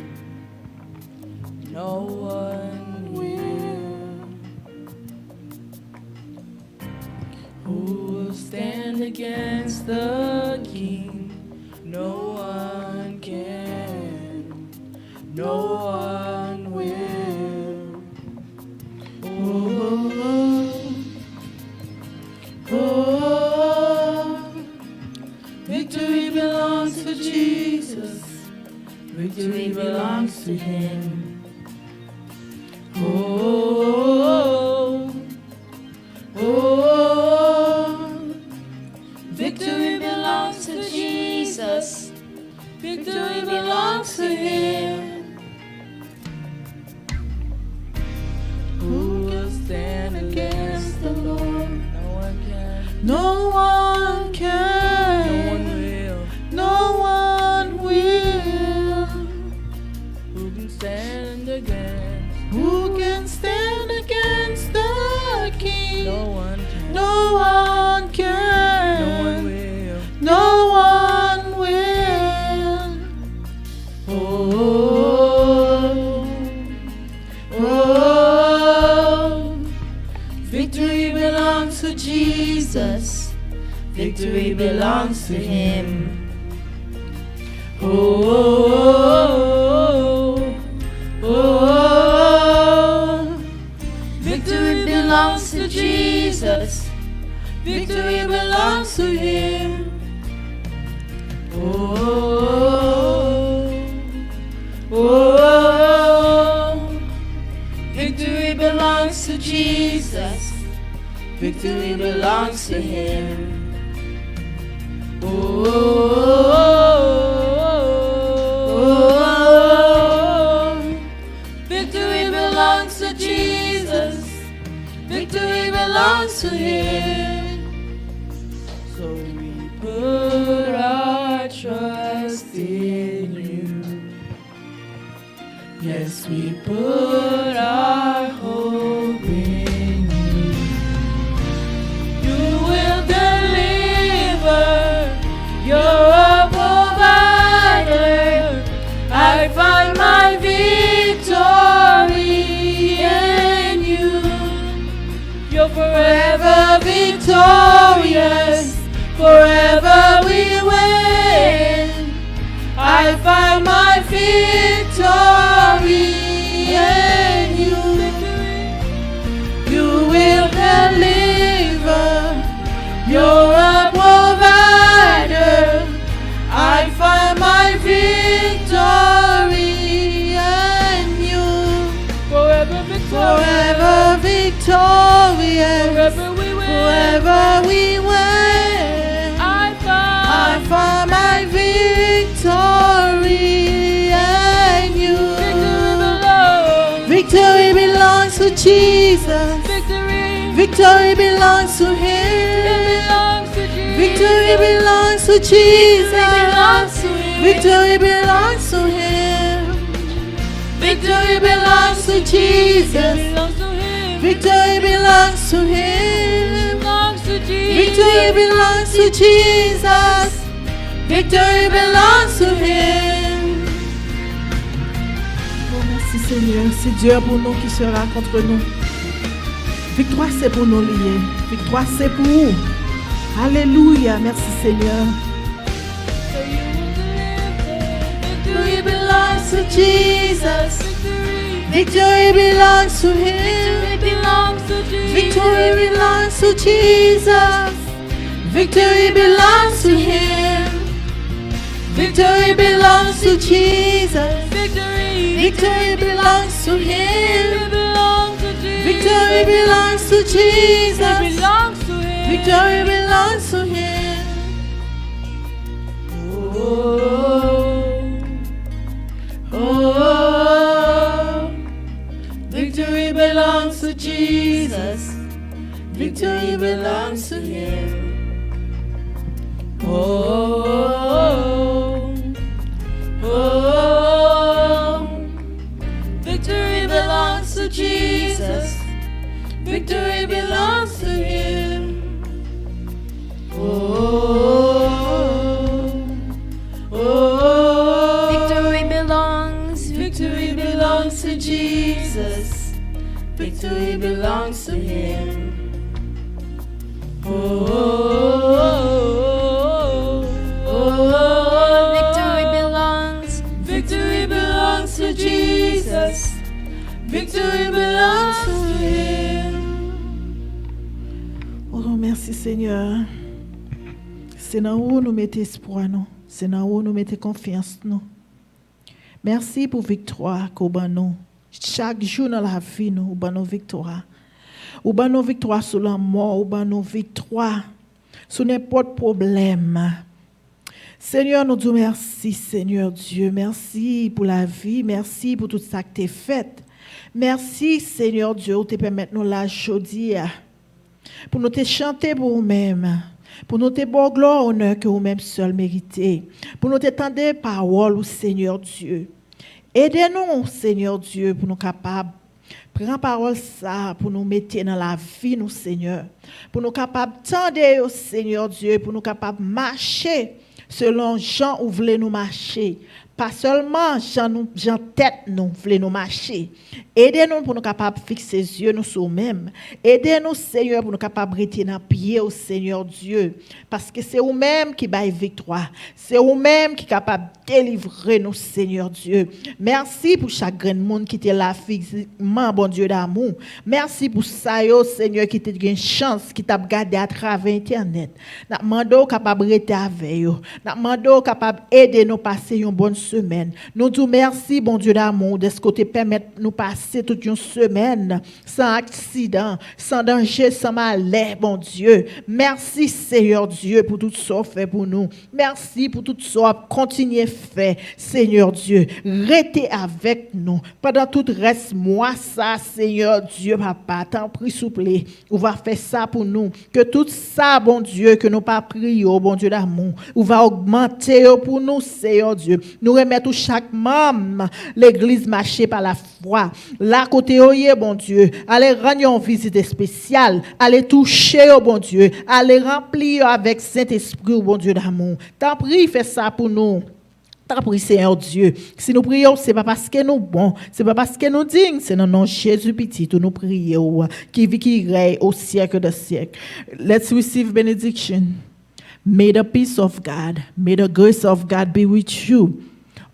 No one will. Who will stand against the King? No one can. No one will. Oh, victory belongs to Jesus. Victory belongs to him. Oh, victory belongs to Jesus. Victory belongs to him. Who will stand against the Lord? No one can. No one can. No one will. No one will. Who can stand against? Who can stand against the King? No one can. No one can. No one will. No one will. Oh, victory belongs to Jesus. Victory belongs to him. Victory belongs to Jesus. Victory belongs to him. Victory belongs to Jesus. Victory belongs to him. Victory belongs to Jesus. Victory belongs to him. So we put our trust in you. Yes, we put our hope in you. You will deliver. You're a provider. I find my victory in you. You're forever victorious. Forever we win. I find my victory in you. You will deliver. You're a provider. I find my victory in you. Forever victorious. Forever we win. Forever we win. I find my victory in you. Victory belongs to Jesus. Victory belongs to him. Victory belongs to Jesus. Victory belongs to him. Victory belongs to Jesus. Victory belongs to him. Victory belongs to Jesus. Victory belongs to Him. Oh, merci Seigneur. C'est Dieu pour nous qui sera contre nous. Victoire, c'est pour nous lier. Victoire, c'est pour nous. Alléluia. Merci Seigneur. Victory belongs to Jesus. Victory belongs to Him. Victory belongs to Jesus. Victory belongs to Him. Victory belongs to Jesus. Victory belongs to Him. Victory belongs to Jesus. Victory belongs to Him. Oh, victory belongs to Jesus. Victory belongs to Him. Oh, victory belongs to Jesus. Victory belongs to Him. Victory belongs to Jesus. Victory belongs to Him. Victory belongs to Jesus. Victory belongs to Him. Oh, merci Seigneur. C'est dans où nous mettons espoir, nous. C'est dans où nous mettons confiance, nous. Merci pour victoire qu'on bat nous. Chaque jour dans la vie, nous bat nos victoires. Ou bat nos victoires sur la mort, ou bat nos victoires sur n'importe problème. Seigneur, nous disons merci, Seigneur Dieu. Merci pour la vie. Merci pour tout ça que tu as fait. Merci, Seigneur Dieu, de permettre nous la aujourd'hui. Pour nous te chanter pour nous-mêmes. Pour nous te bon gloire, honneur que nous-mêmes seuls méritez. Pour nous te tendre parole, Seigneur Dieu. Aidez-nous, Seigneur Dieu, pour nous capables. Prends parole ça pour nous mettre dans la vie, nous, Seigneur. Pour nous capables tendre, Seigneur Dieu, pour nous capables marcher selon Jean où voulez nous marcher. Pas seulement Jean tête nous voulez nous marcher. Aidez-nous pour nous capables de fixer les yeux nous sur nous-mêmes. Aidez-nous, Seigneur, pour nous capables de rester dans pied au Seigneur Dieu. Parce que c'est vous-même qui baille victoire. C'est vous-même qui est capable de délivrer nous, Seigneur Dieu. Merci pour chaque grand monde qui était là physiquement, bon Dieu d'amour. Merci pour ça, Seigneur, qui t'a une chance, qui t'a regardé à travers Internet. Nous demandons capable de rester avec vous. Nous demandons capable d'aider nous passer une bonne semaine. Nous disons merci, bon Dieu d'amour, de ce côté permettre nous passer toute une semaine sans accident, sans danger, sans malheur, bon Dieu. Merci, Seigneur Dieu, pour tout ça fait pour nous. Merci pour tout ça continuer fait, Seigneur Dieu. Restez avec nous pendant tout reste mois ça, Seigneur Dieu, papa. T'en prie, s'il vous plaît. On va faire ça pour nous. Que tout ça, bon Dieu, que nous pas prions, bon Dieu d'amour, on va augmenter pour nous, Seigneur Dieu. Nous remettons chaque membre l'église marcher par la foi. Là, côté, bon Dieu, allez rendre une visite spéciale, allez toucher, bon Dieu, allez remplir avec Saint-Esprit, bon Dieu d'amour. T'en prie, fais ça pour nous. T'en prie, Seigneur Dieu. Si nous prions, ce n'est pas parce que nous bons, ce n'est pas parce que nous dignes, c'est dans le nom de Jésus petit, nous prions, qui vit, qui règne au siècle des siècles. Let's receive benediction. May the peace of God, may the grace of God be with you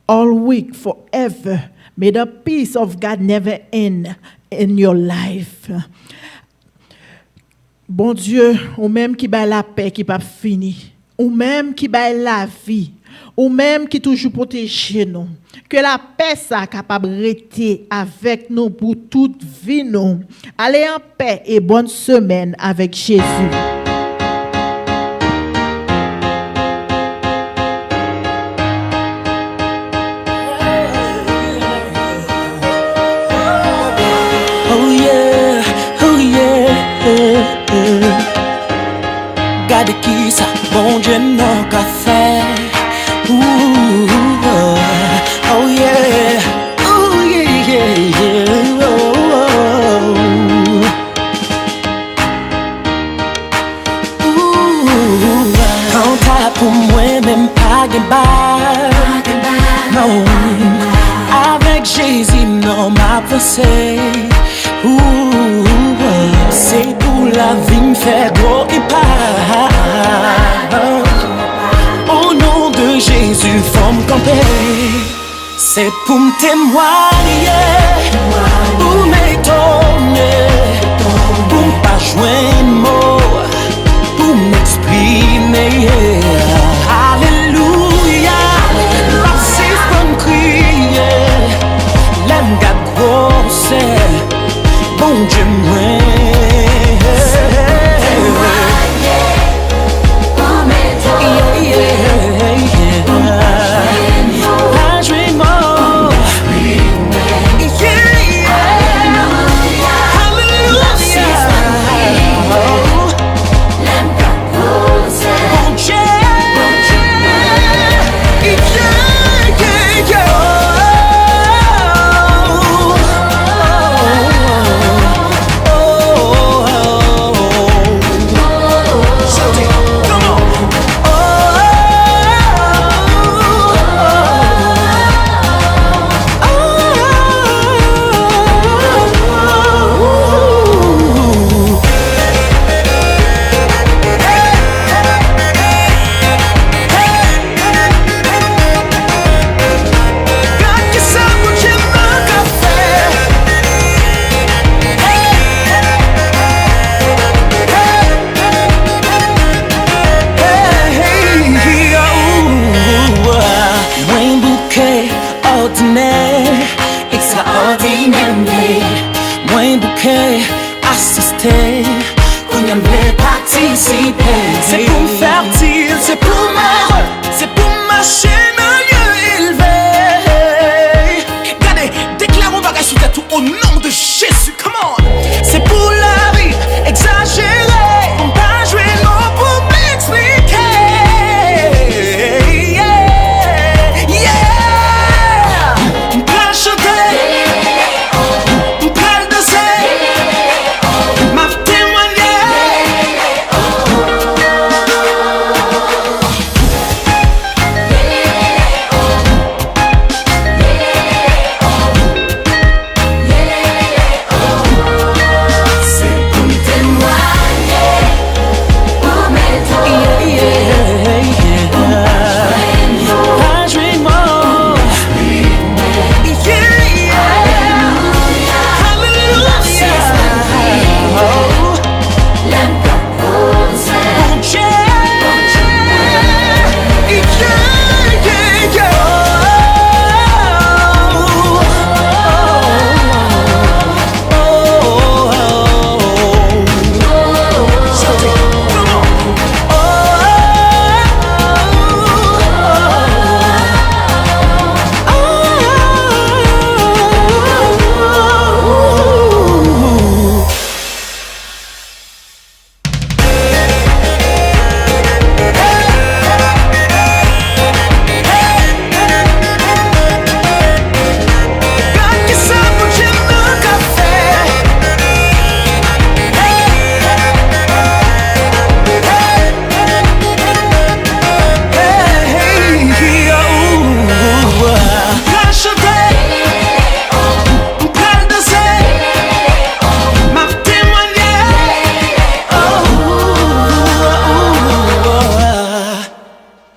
all week, forever. May the peace of God never end in your life. Bon Dieu, ou même qui bat la paix qui pas fini, ou même qui bat la vie, ou même qui toujours protège nous. Que la paix soit capable de rester avec nous pour toute vie nous. Allez en paix et bonne semaine avec Jésus. Garde qui ça, bon Dieu non qu'a fait. Oh yeah, oh yeah, yeah, yeah. faire gros et pas. Au nom de Jésus, faut me camper. C'est pour me témoigner, pour m'étonner, pour me pas joindre mot, pour m'exprimer. Alléluia, la c'est pour me crier, l'aime gars grosse, bon Dieu moi. Extraordinaire, moins bouquet, assister, qu'on aime participer. C'est pour me faire